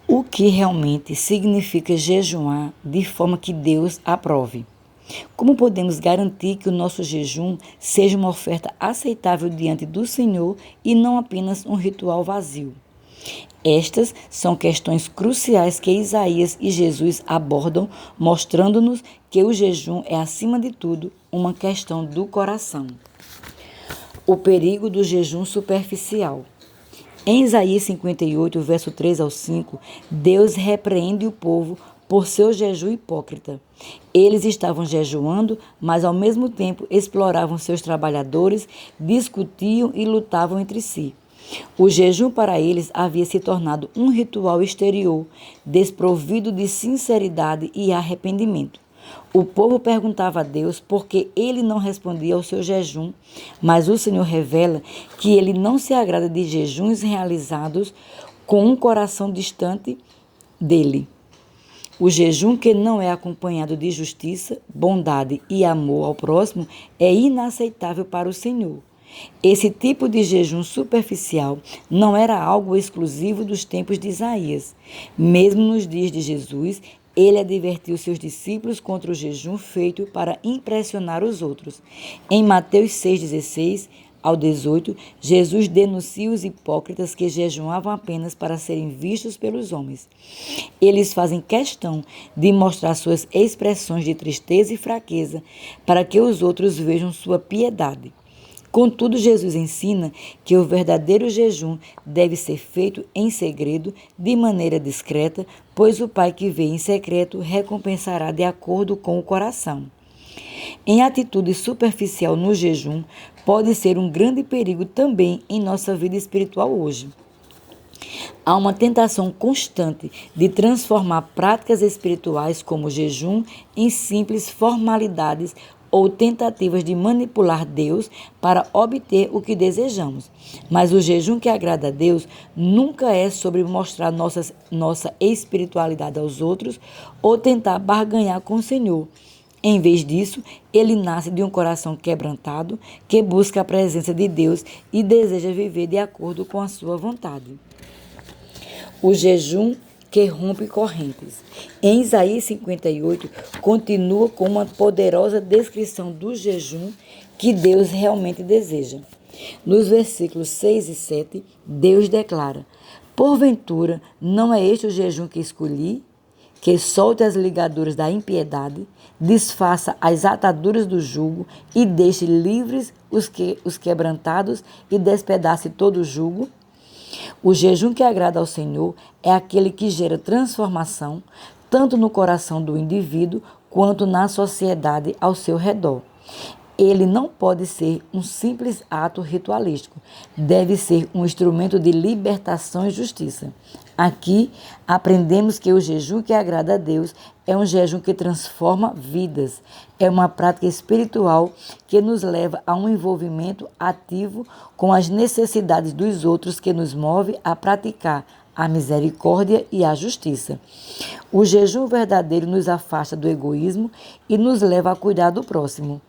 O que realmente significa jejuar de forma que Deus aprove? Como podemos garantir que o nosso jejum seja uma oferta aceitável diante do Senhor e não apenas um ritual vazio? Estas são questões cruciais que Isaías e Jesus abordam, mostrando-nos que o jejum é, acima de tudo, uma questão do coração. O perigo do jejum superficial. Em Isaías 58, verso 3 ao 5, Deus repreende o povo por seu jejum hipócrita. Eles estavam jejuando, mas ao mesmo tempo exploravam seus trabalhadores, discutiam e lutavam entre si. O jejum para eles havia se tornado um ritual exterior, desprovido de sinceridade e arrependimento. O povo perguntava a Deus por que ele não respondia ao seu jejum, mas o Senhor revela que ele não se agrada de jejuns realizados com um coração distante dele. O jejum que não é acompanhado de justiça, bondade e amor ao próximo é inaceitável para o Senhor. Esse tipo de jejum superficial não era algo exclusivo dos tempos de Isaías. Mesmo nos dias de Jesus, ele advertiu seus discípulos contra o jejum feito para impressionar os outros. Em Mateus 6,16 ao 18, Jesus denuncia os hipócritas que jejuavam apenas para serem vistos pelos homens. Eles fazem questão de mostrar suas expressões de tristeza e fraqueza para que os outros vejam sua piedade. Contudo, Jesus ensina que o verdadeiro jejum deve ser feito em segredo, de maneira discreta, pois o Pai que vê em secreto recompensará de acordo com o coração. Em atitude superficial no jejum, pode ser um grande perigo também em nossa vida espiritual hoje. Há uma tentação constante de transformar práticas espirituais como o jejum em simples formalidades ou tentativas de manipular Deus para obter o que desejamos. Mas o jejum que agrada a Deus nunca é sobre mostrar nossa espiritualidade aos outros ou tentar barganhar com o Senhor. Em vez disso, ele nasce de um coração quebrantado que busca a presença de Deus e deseja viver de acordo com a sua vontade. O jejum que rompe correntes. Em Isaías 58, continua com uma poderosa descrição do jejum que Deus realmente deseja. Nos versículos 6 e 7, Deus declara: porventura, não é este o jejum que escolhi? Que solte as ligaduras da impiedade, desfaça as ataduras do jugo e deixe livres os quebrantados e despedace todo o jugo? O jejum que agrada ao Senhor é aquele que gera transformação, tanto no coração do indivíduo quanto na sociedade ao seu redor. Ele não pode ser um simples ato ritualístico, deve ser um instrumento de libertação e justiça. Aqui aprendemos que o jejum que agrada a Deus é um jejum que transforma vidas, é uma prática espiritual que nos leva a um envolvimento ativo com as necessidades dos outros, que nos move a praticar a misericórdia e a justiça. O jejum verdadeiro nos afasta do egoísmo e nos leva a cuidar do próximo.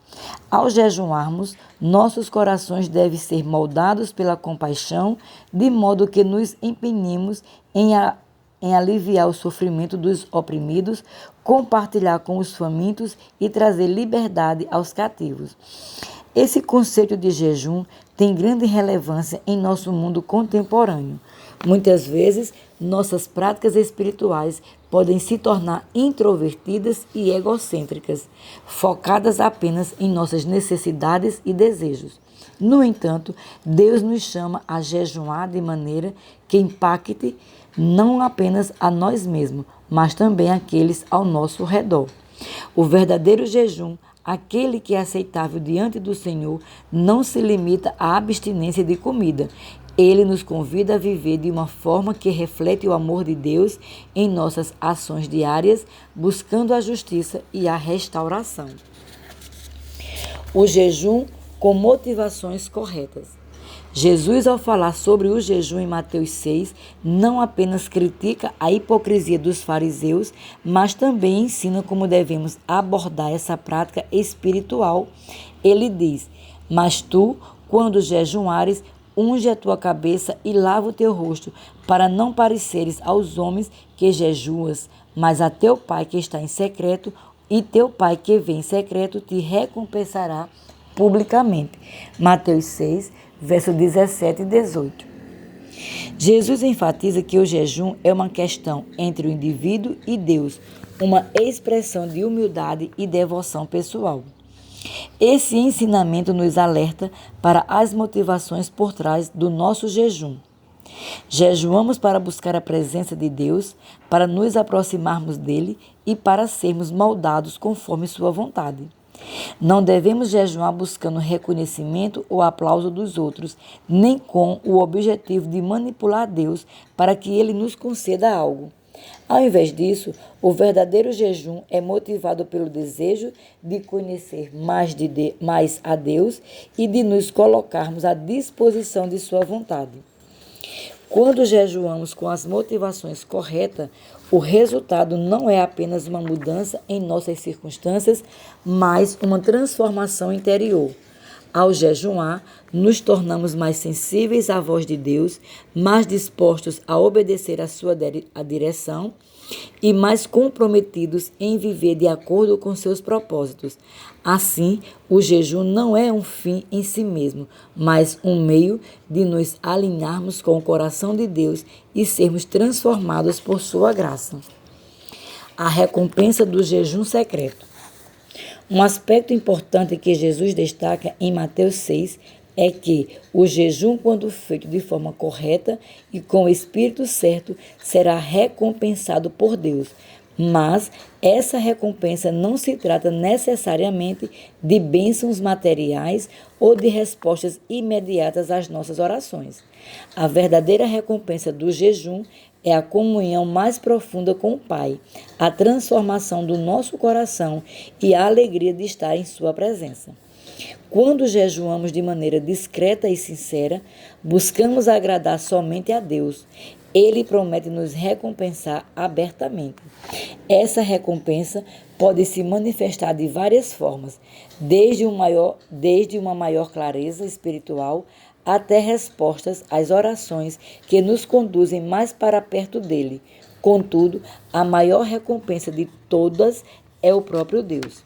Ao jejuarmos, nossos corações devem ser moldados pela compaixão, de modo que nos empenhemos em aliviar o sofrimento dos oprimidos, compartilhar com os famintos e trazer liberdade aos cativos. Esse conceito de jejum tem grande relevância em nosso mundo contemporâneo. Muitas vezes, nossas práticas espirituais podem se tornar introvertidas e egocêntricas, focadas apenas em nossas necessidades e desejos. No entanto, Deus nos chama a jejuar de maneira que impacte não apenas a nós mesmos, mas também aqueles ao nosso redor. O verdadeiro jejum, aquele que é aceitável diante do Senhor, não se limita à abstinência de comida. Ele nos convida a viver de uma forma que reflete o amor de Deus em nossas ações diárias, buscando a justiça e a restauração. O jejum com motivações corretas. Jesus, ao falar sobre o jejum em Mateus 6, não apenas critica a hipocrisia dos fariseus, mas também ensina como devemos abordar essa prática espiritual. Ele diz: mas tu, quando jejuares, unge a tua cabeça e lava o teu rosto, para não pareceres aos homens que jejuas, mas a teu Pai que está em secreto, e teu Pai que vê em secreto te recompensará publicamente. Mateus 6, versos 17 e 18. Jesus enfatiza que o jejum é uma questão entre o indivíduo e Deus, uma expressão de humildade e devoção pessoal. Esse ensinamento nos alerta para as motivações por trás do nosso jejum. Jejuamos para buscar a presença de Deus, para nos aproximarmos dele e para sermos moldados conforme sua vontade. Não devemos jejuar buscando reconhecimento ou aplauso dos outros, nem com o objetivo de manipular Deus para que ele nos conceda algo. Ao invés disso, o verdadeiro jejum é motivado pelo desejo de conhecer mais a Deus e de nos colocarmos à disposição de sua vontade. Quando jejuamos com as motivações corretas, o resultado não é apenas uma mudança em nossas circunstâncias, mas uma transformação interior. Ao jejuar, nos tornamos mais sensíveis à voz de Deus, mais dispostos a obedecer a sua direção e mais comprometidos em viver de acordo com seus propósitos. Assim, o jejum não é um fim em si mesmo, mas um meio de nos alinharmos com o coração de Deus e sermos transformados por sua graça. A recompensa do jejum secreto. Um aspecto importante que Jesus destaca em Mateus 6 é que o jejum, quando feito de forma correta e com o espírito certo, será recompensado por Deus. Mas essa recompensa não se trata necessariamente de bênçãos materiais ou de respostas imediatas às nossas orações. A verdadeira recompensa do jejum é a comunhão mais profunda com o Pai, a transformação do nosso coração e a alegria de estar em sua presença. Quando jejuamos de maneira discreta e sincera, buscamos agradar somente a Deus. Ele promete nos recompensar abertamente. Essa recompensa pode se manifestar de várias formas, desde uma maior clareza espiritual até respostas às orações que nos conduzem mais para perto dele. Contudo, a maior recompensa de todas é o próprio Deus.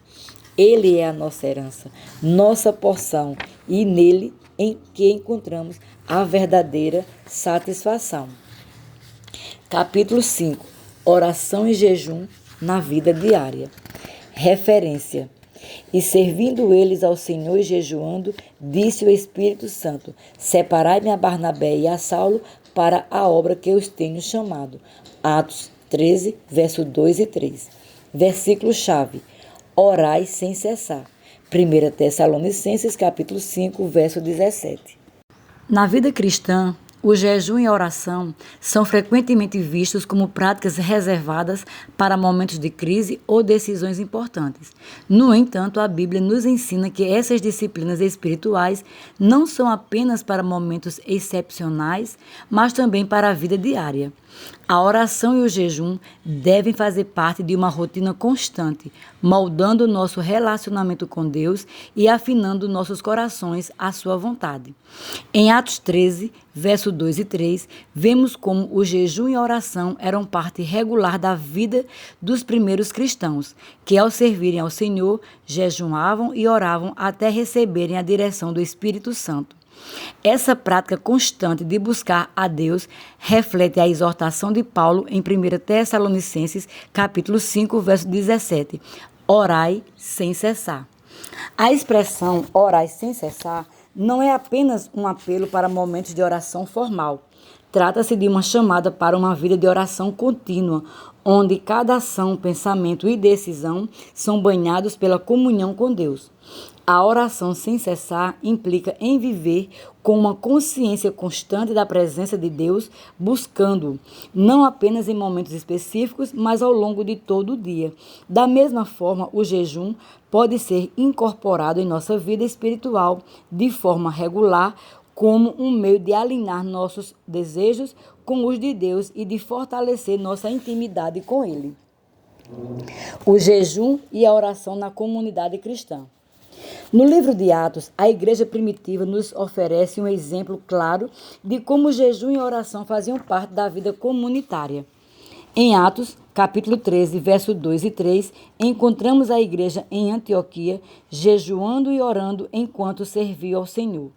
Ele é a nossa herança, nossa porção, e nele em que encontramos a verdadeira satisfação. Capítulo 5. Oração e jejum na vida diária. Referência. E servindo eles ao Senhor e jejuando, disse o Espírito Santo: Separai-me a Barnabé e a Saulo para a obra que eu os tenho chamado. Atos 13, versos 2 e 3. Versículo-chave. Orai sem cessar. 1 Tessalonicenses, capítulo 5, verso 17. Na vida cristã, o jejum e a oração são frequentemente vistos como práticas reservadas para momentos de crise ou decisões importantes. No entanto, a Bíblia nos ensina que essas disciplinas espirituais não são apenas para momentos excepcionais, mas também para a vida diária. A oração e o jejum devem fazer parte de uma rotina constante, moldando o nosso relacionamento com Deus e afinando nossos corações à sua vontade. Em Atos 13, versos 2 e 3, vemos como o jejum e a oração eram parte regular da vida dos primeiros cristãos, que ao servirem ao Senhor, jejuavam e oravam até receberem a direção do Espírito Santo. Essa prática constante de buscar a Deus reflete a exortação de Paulo em 1 Tessalonicenses, capítulo 5, verso 17. Orai sem cessar. A expressão orai sem cessar não é apenas um apelo para momentos de oração formal. Trata-se de uma chamada para uma vida de oração contínua, onde cada ação, pensamento e decisão são banhados pela comunhão com Deus. A oração sem cessar implica em viver com uma consciência constante da presença de Deus, buscando-o, não apenas em momentos específicos, mas ao longo de todo o dia. Da mesma forma, o jejum pode ser incorporado em nossa vida espiritual de forma regular, como um meio de alinhar nossos desejos com os de Deus e de fortalecer nossa intimidade com Ele. O jejum e a oração na comunidade cristã. No livro de Atos, a igreja primitiva nos oferece um exemplo claro de como o jejum e a oração faziam parte da vida comunitária. Em Atos, capítulo 13, verso 2 e 3, encontramos a igreja em Antioquia jejuando e orando enquanto servia ao Senhor.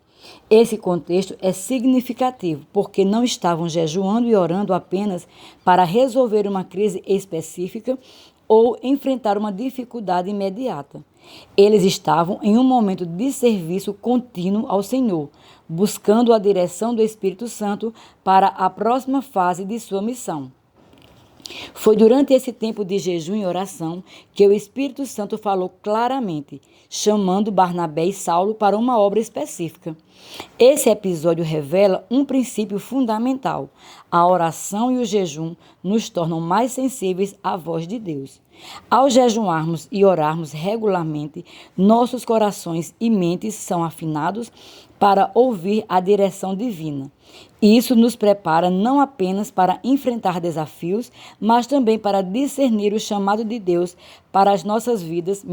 Esse contexto é significativo, porque não estavam jejuando e orando apenas para resolver uma crise específica ou enfrentar uma dificuldade imediata. Eles estavam em um momento de serviço contínuo ao Senhor, buscando a direção do Espírito Santo para a próxima fase de sua missão. Foi durante esse tempo de jejum e oração que o Espírito Santo falou claramente, chamando Barnabé e Saulo para uma obra específica. Esse episódio revela um princípio fundamental. A oração e o jejum nos tornam mais sensíveis à voz de Deus. Ao jejuarmos e orarmos regularmente, nossos corações e mentes são afinados para ouvir a direção divina. Isso nos prepara não apenas para enfrentar desafios, mas também para discernir o chamado de Deus para as nossas vidas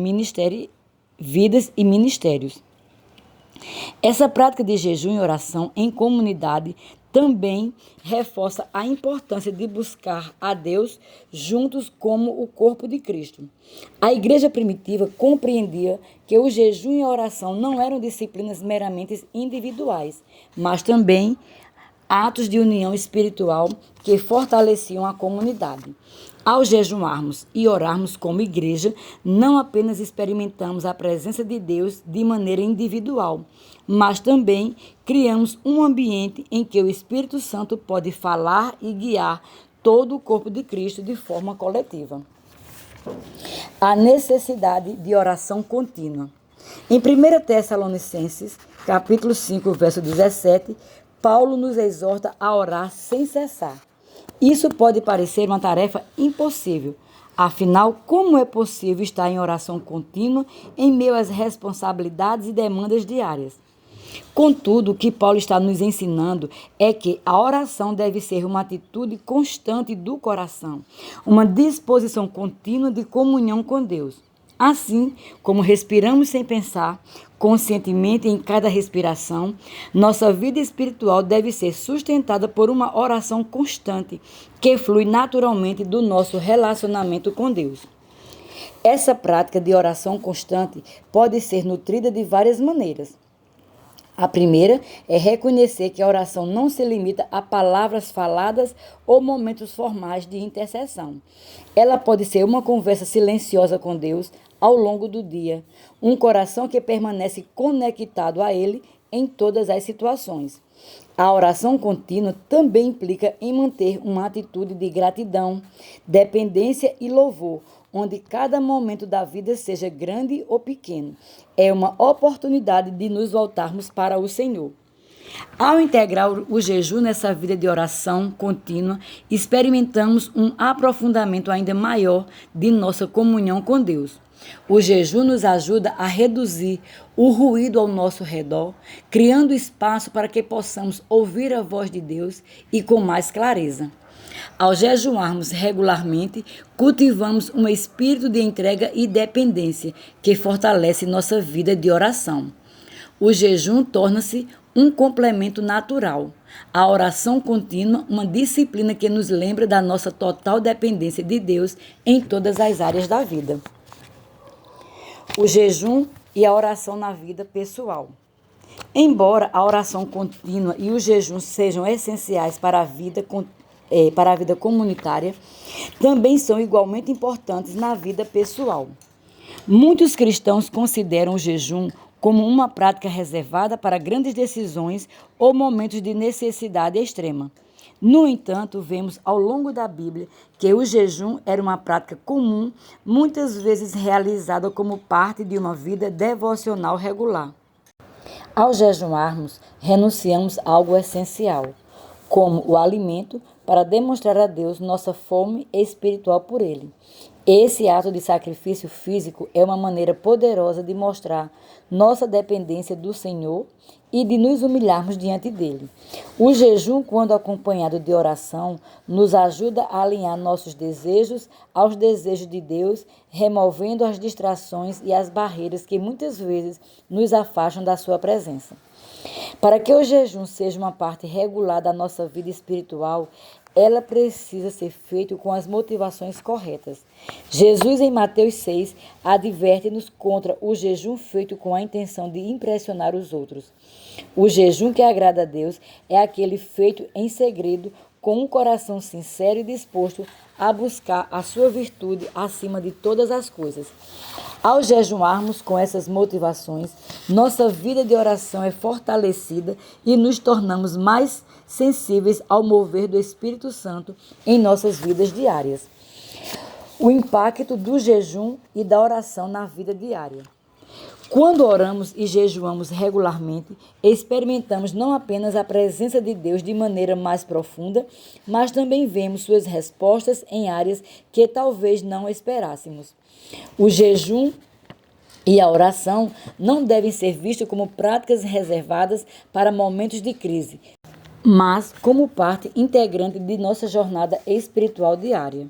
e ministérios. Essa prática de jejum e oração em comunidade também reforça a importância de buscar a Deus juntos como o corpo de Cristo. A igreja primitiva compreendia que o jejum e a oração não eram disciplinas meramente individuais, mas também atos de união espiritual que fortaleciam a comunidade. Ao jejuarmos e orarmos como igreja, não apenas experimentamos a presença de Deus de maneira individual, mas também criamos um ambiente em que o Espírito Santo pode falar e guiar todo o corpo de Cristo de forma coletiva. A necessidade de oração contínua. Em 1 Tessalonicenses, capítulo 5, verso 17, Paulo nos exorta a orar sem cessar. Isso pode parecer uma tarefa impossível. Afinal, como é possível estar em oração contínua em meio às responsabilidades e demandas diárias? Contudo, o que Paulo está nos ensinando é que a oração deve ser uma atitude constante do coração, uma disposição contínua de comunhão com Deus. Assim como respiramos sem pensar, conscientemente em cada respiração, nossa vida espiritual deve ser sustentada por uma oração constante, que flui naturalmente do nosso relacionamento com Deus. Essa prática de oração constante pode ser nutrida de várias maneiras. A primeira é reconhecer que a oração não se limita a palavras faladas ou momentos formais de intercessão. Ela pode ser uma conversa silenciosa com Deus ao longo do dia, um coração que permanece conectado a Ele em todas as situações. A oração contínua também implica em manter uma atitude de gratidão, dependência e louvor, onde cada momento da vida seja grande ou pequeno. É uma oportunidade de nos voltarmos para o Senhor. Ao integrar o jejum nessa vida de oração contínua, experimentamos um aprofundamento ainda maior de nossa comunhão com Deus. O jejum nos ajuda a reduzir o ruído ao nosso redor, criando espaço para que possamos ouvir a voz de Deus e com mais clareza. Ao jejuarmos regularmente, cultivamos um espírito de entrega e dependência que fortalece nossa vida de oração. O jejum torna-se um complemento natural. A oração contínua, uma disciplina que nos lembra da nossa total dependência de Deus em todas as áreas da vida. O jejum e a oração na vida pessoal. Embora a oração contínua e o jejum sejam essenciais para a vida comunitária, também são igualmente importantes na vida pessoal. Muitos cristãos consideram o jejum como uma prática reservada para grandes decisões ou momentos de necessidade extrema. No entanto, vemos ao longo da Bíblia que o jejum era uma prática comum, muitas vezes realizada como parte de uma vida devocional regular. Ao jejuarmos, renunciamos a algo essencial, como o alimento, para demonstrar a Deus nossa fome espiritual por Ele. Esse ato de sacrifício físico é uma maneira poderosa de mostrar nossa dependência do Senhor e de nos humilharmos diante dele. O jejum, quando acompanhado de oração, nos ajuda a alinhar nossos desejos aos desejos de Deus, removendo as distrações e as barreiras que muitas vezes nos afastam da sua presença. Para que o jejum seja uma parte regular da nossa vida espiritual, ela precisa ser feita com as motivações corretas. Jesus, em Mateus 6, adverte-nos contra o jejum feito com a intenção de impressionar os outros. O jejum que agrada a Deus é aquele feito em segredo, com um coração sincero e disposto a buscar a sua virtude acima de todas as coisas. Ao jejuarmos com essas motivações, nossa vida de oração é fortalecida e nos tornamos mais sensíveis ao mover do Espírito Santo em nossas vidas diárias. O impacto do jejum e da oração na vida diária. Quando oramos e jejuamos regularmente, experimentamos não apenas a presença de Deus de maneira mais profunda, mas também vemos suas respostas em áreas que talvez não esperássemos. O jejum e a oração não devem ser vistos como práticas reservadas para momentos de crise, mas como parte integrante de nossa jornada espiritual diária.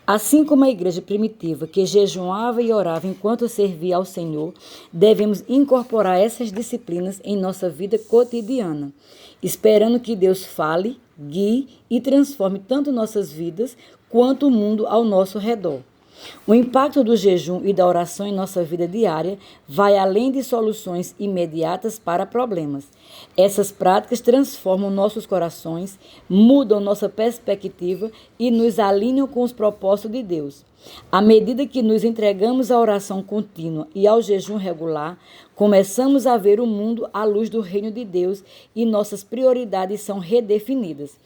Assim como a igreja primitiva, que jejuava e orava enquanto servia ao Senhor, devemos incorporar essas disciplinas em nossa vida cotidiana, esperando que Deus fale, guie e transforme tanto nossas vidas quanto o mundo ao nosso redor. O impacto do jejum e da oração em nossa vida diária vai além de soluções imediatas para problemas. Essas práticas transformam nossos corações, mudam nossa perspectiva e nos alinham com os propósitos de Deus. À medida que nos entregamos à oração contínua e ao jejum regular, começamos a ver o mundo à luz do reino de Deus e nossas prioridades são redefinidas.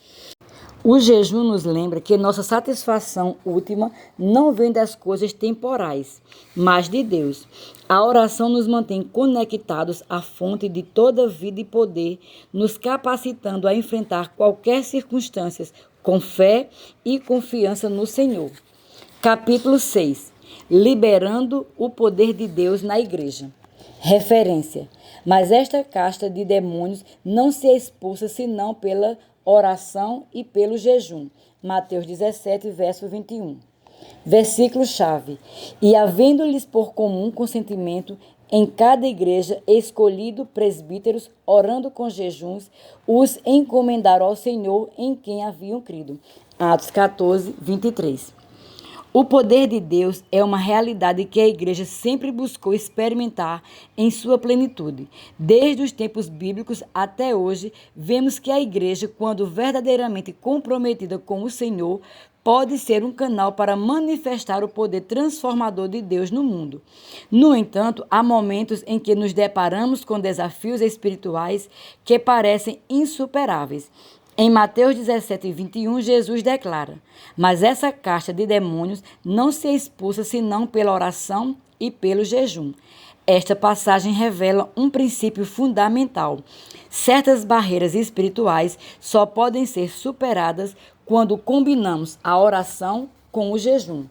O jejum nos lembra que nossa satisfação última não vem das coisas temporais, mas de Deus. A oração nos mantém conectados à fonte de toda vida e poder, nos capacitando a enfrentar qualquer circunstância com fé e confiança no Senhor. Capítulo 6. Liberando o poder de Deus na igreja. Referência. Mas esta casta de demônios não se expulsa senão pela oração e pelo jejum. Mateus 17, verso 21. Versículo-chave. E havendo-lhes por comum consentimento em cada igreja escolhido presbíteros, orando com jejuns, os encomendaram ao Senhor em quem haviam crido. Atos 14, 23. O poder de Deus é uma realidade que a igreja sempre buscou experimentar em sua plenitude. Desde os tempos bíblicos até hoje, vemos que a igreja, quando verdadeiramente comprometida com o Senhor, pode ser um canal para manifestar o poder transformador de Deus no mundo. No entanto, há momentos em que nos deparamos com desafios espirituais que parecem insuperáveis. Em Mateus 17, 21, Jesus declara: mas essa casta de demônios não se expulsa senão pela oração e pelo jejum. Esta passagem revela um princípio fundamental. Certas barreiras espirituais só podem ser superadas quando combinamos a oração com o jejum.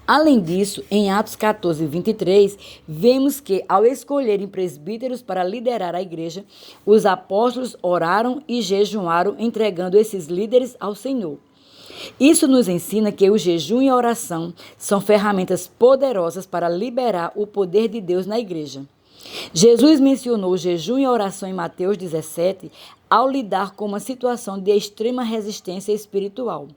Além disso, em Atos 14, 23, vemos que, ao escolherem presbíteros para liderar a igreja, os apóstolos oraram e jejuaram, entregando esses líderes ao Senhor. Isso nos ensina que o jejum e a oração são ferramentas poderosas para liberar o poder de Deus na igreja. Jesus mencionou o jejum e a oração em Mateus 17 ao lidar com uma situação de extrema resistência espiritual.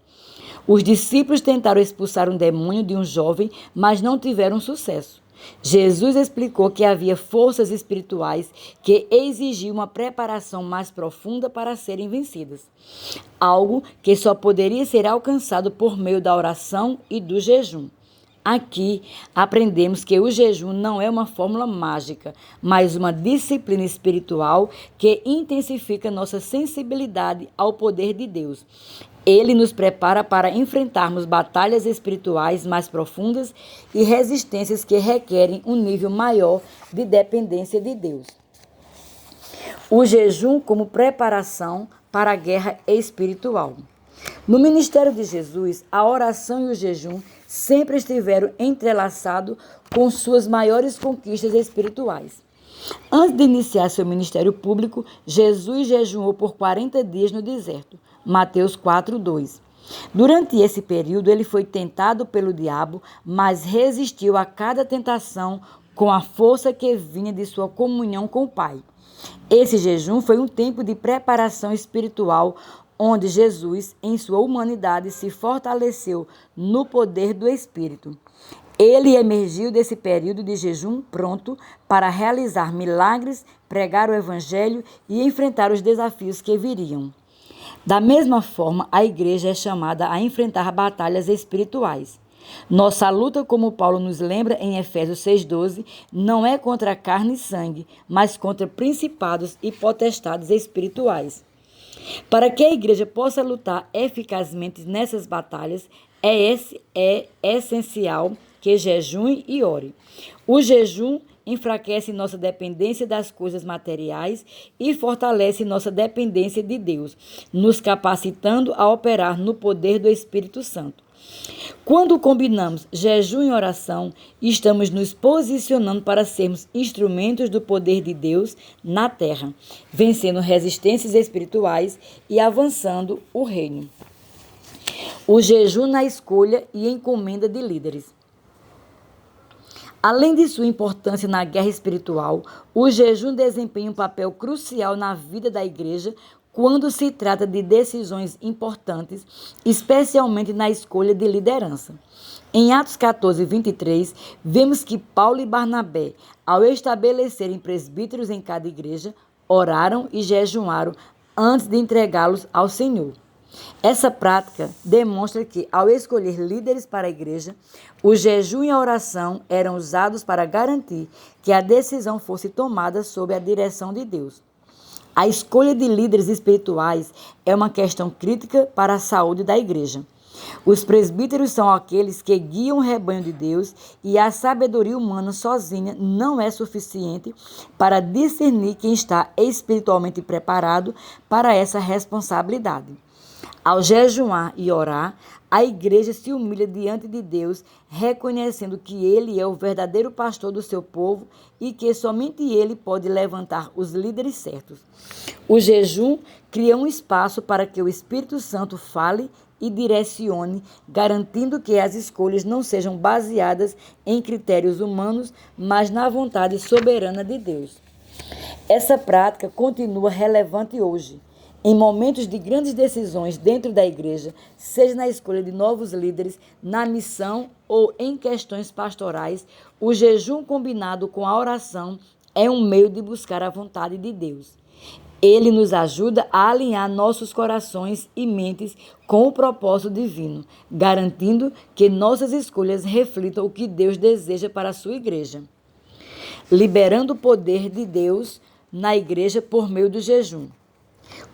Os discípulos tentaram expulsar um demônio de um jovem, mas não tiveram sucesso. Jesus explicou que havia forças espirituais que exigiam uma preparação mais profunda para serem vencidas, algo que só poderia ser alcançado por meio da oração e do jejum. Aqui aprendemos que o jejum não é uma fórmula mágica, mas uma disciplina espiritual que intensifica nossa sensibilidade ao poder de Deus. Ele nos prepara para enfrentarmos batalhas espirituais mais profundas e resistências que requerem um nível maior de dependência de Deus. O jejum como preparação para a guerra espiritual. No ministério de Jesus, a oração e o jejum sempre estiveram entrelaçados com suas maiores conquistas espirituais. Antes de iniciar seu ministério público, Jesus jejuou por 40 dias no deserto. Mateus 4, 2. Durante esse período, ele foi tentado pelo diabo, mas resistiu a cada tentação com a força que vinha de sua comunhão com o Pai. Esse jejum foi um tempo de preparação espiritual, onde Jesus, em sua humanidade, se fortaleceu no poder do Espírito. Ele emergiu desse período de jejum pronto para realizar milagres, pregar o Evangelho e enfrentar os desafios que viriam. Da mesma forma, a igreja é chamada a enfrentar batalhas espirituais. Nossa luta, como Paulo nos lembra em Efésios 6,12, não é contra carne e sangue, mas contra principados e potestades espirituais. Para que a igreja possa lutar eficazmente nessas batalhas, é essencial que jejue e ore. O jejum enfraquece nossa dependência das coisas materiais e fortalece nossa dependência de Deus, nos capacitando a operar no poder do Espírito Santo. Quando combinamos jejum e oração, estamos nos posicionando para sermos instrumentos do poder de Deus na terra, vencendo resistências espirituais e avançando o reino. O jejum na escolha e encomenda de líderes. Além de sua importância na guerra espiritual, o jejum desempenha um papel crucial na vida da igreja quando se trata de decisões importantes, especialmente na escolha de liderança. Em Atos 14, 23, vemos que Paulo e Barnabé, ao estabelecerem presbíteros em cada igreja, oraram e jejuaram antes de entregá-los ao Senhor. Essa prática demonstra que, ao escolher líderes para a igreja, o jejum e a oração eram usados para garantir que a decisão fosse tomada sob a direção de Deus. A escolha de líderes espirituais é uma questão crítica para a saúde da igreja. Os presbíteros são aqueles que guiam o rebanho de Deus e a sabedoria humana sozinha não é suficiente para discernir quem está espiritualmente preparado para essa responsabilidade. Ao jejuar e orar, a igreja se humilha diante de Deus, reconhecendo que Ele é o verdadeiro pastor do seu povo e que somente Ele pode levantar os líderes certos. O jejum cria um espaço para que o Espírito Santo fale e direcione, garantindo que as escolhas não sejam baseadas em critérios humanos, mas na vontade soberana de Deus. Essa prática continua relevante hoje. Em momentos de grandes decisões dentro da igreja, seja na escolha de novos líderes, na missão ou em questões pastorais, o jejum combinado com a oração é um meio de buscar a vontade de Deus. Ele nos ajuda a alinhar nossos corações e mentes com o propósito divino, garantindo que nossas escolhas reflitam o que Deus deseja para a sua igreja. Liberando o poder de Deus na igreja por meio do jejum.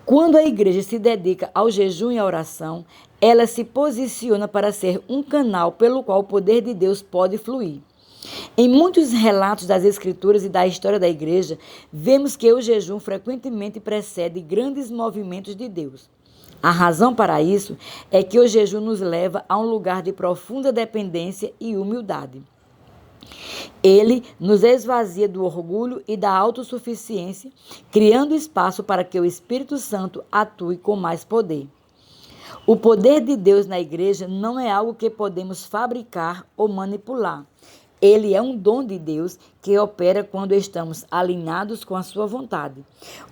Quando a igreja se dedica ao jejum e à oração, ela se posiciona para ser um canal pelo qual o poder de Deus pode fluir. Em muitos relatos das Escrituras e da história da igreja, vemos que o jejum frequentemente precede grandes movimentos de Deus. A razão para isso é que o jejum nos leva a um lugar de profunda dependência e humildade. Ele nos esvazia do orgulho e da autossuficiência, criando espaço para que o Espírito Santo atue com mais poder. O poder de Deus na igreja não é algo que podemos fabricar ou manipular. Ele é um dom de Deus que opera quando estamos alinhados com a sua vontade.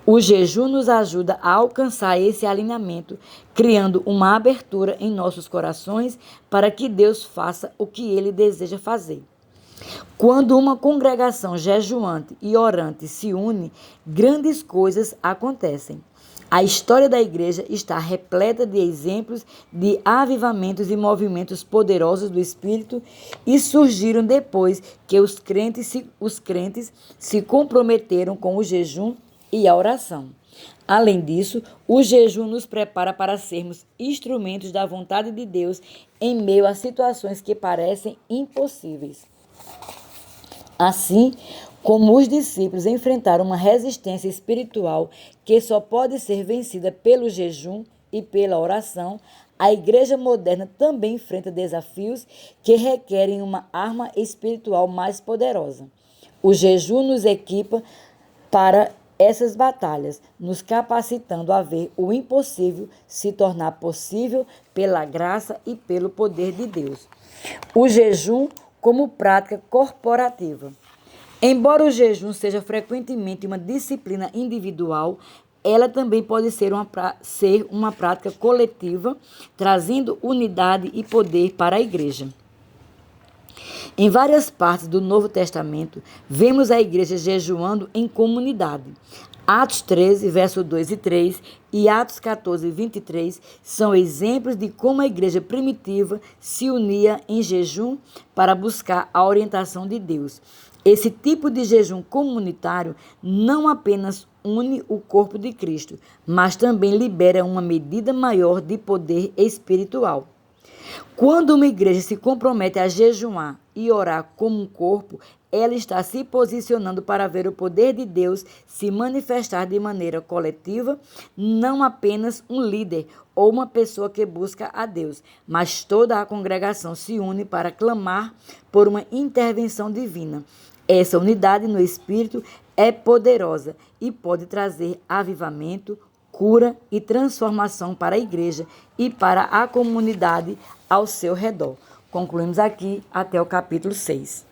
O jejum nos ajuda a alcançar esse alinhamento, criando uma abertura em nossos corações para que Deus faça o que Ele deseja fazer. Quando uma congregação jejuante e orante se une, grandes coisas acontecem. A história da igreja está repleta de exemplos de avivamentos e movimentos poderosos do Espírito e surgiram depois que os crentes se comprometeram com o jejum e a oração. Além disso, o jejum nos prepara para sermos instrumentos da vontade de Deus em meio a situações que parecem impossíveis. Assim, como os discípulos enfrentaram uma resistência espiritual que só pode ser vencida pelo jejum e pela oração, a igreja moderna também enfrenta desafios que requerem uma arma espiritual mais poderosa. O jejum nos equipa para essas batalhas, nos capacitando a ver o impossível se tornar possível pela graça e pelo poder de Deus. O jejum como prática corporativa. Embora o jejum seja frequentemente uma disciplina individual, ela também pode ser uma prática coletiva, trazendo unidade e poder para a igreja. Em várias partes do Novo Testamento, vemos a igreja jejuando em comunidade. Atos 13, verso 2 e 3 e Atos 14, 23 são exemplos de como a igreja primitiva se unia em jejum para buscar a orientação de Deus. Esse tipo de jejum comunitário não apenas une o corpo de Cristo, mas também libera uma medida maior de poder espiritual. Quando uma igreja se compromete a jejuar e orar como um corpo, ela está se posicionando para ver o poder de Deus se manifestar de maneira coletiva, não apenas um líder ou uma pessoa que busca a Deus, mas toda a congregação se une para clamar por uma intervenção divina. Essa unidade no Espírito é poderosa e pode trazer avivamento, cura e transformação para a igreja e para a comunidade ao seu redor. Concluímos aqui até o capítulo 6.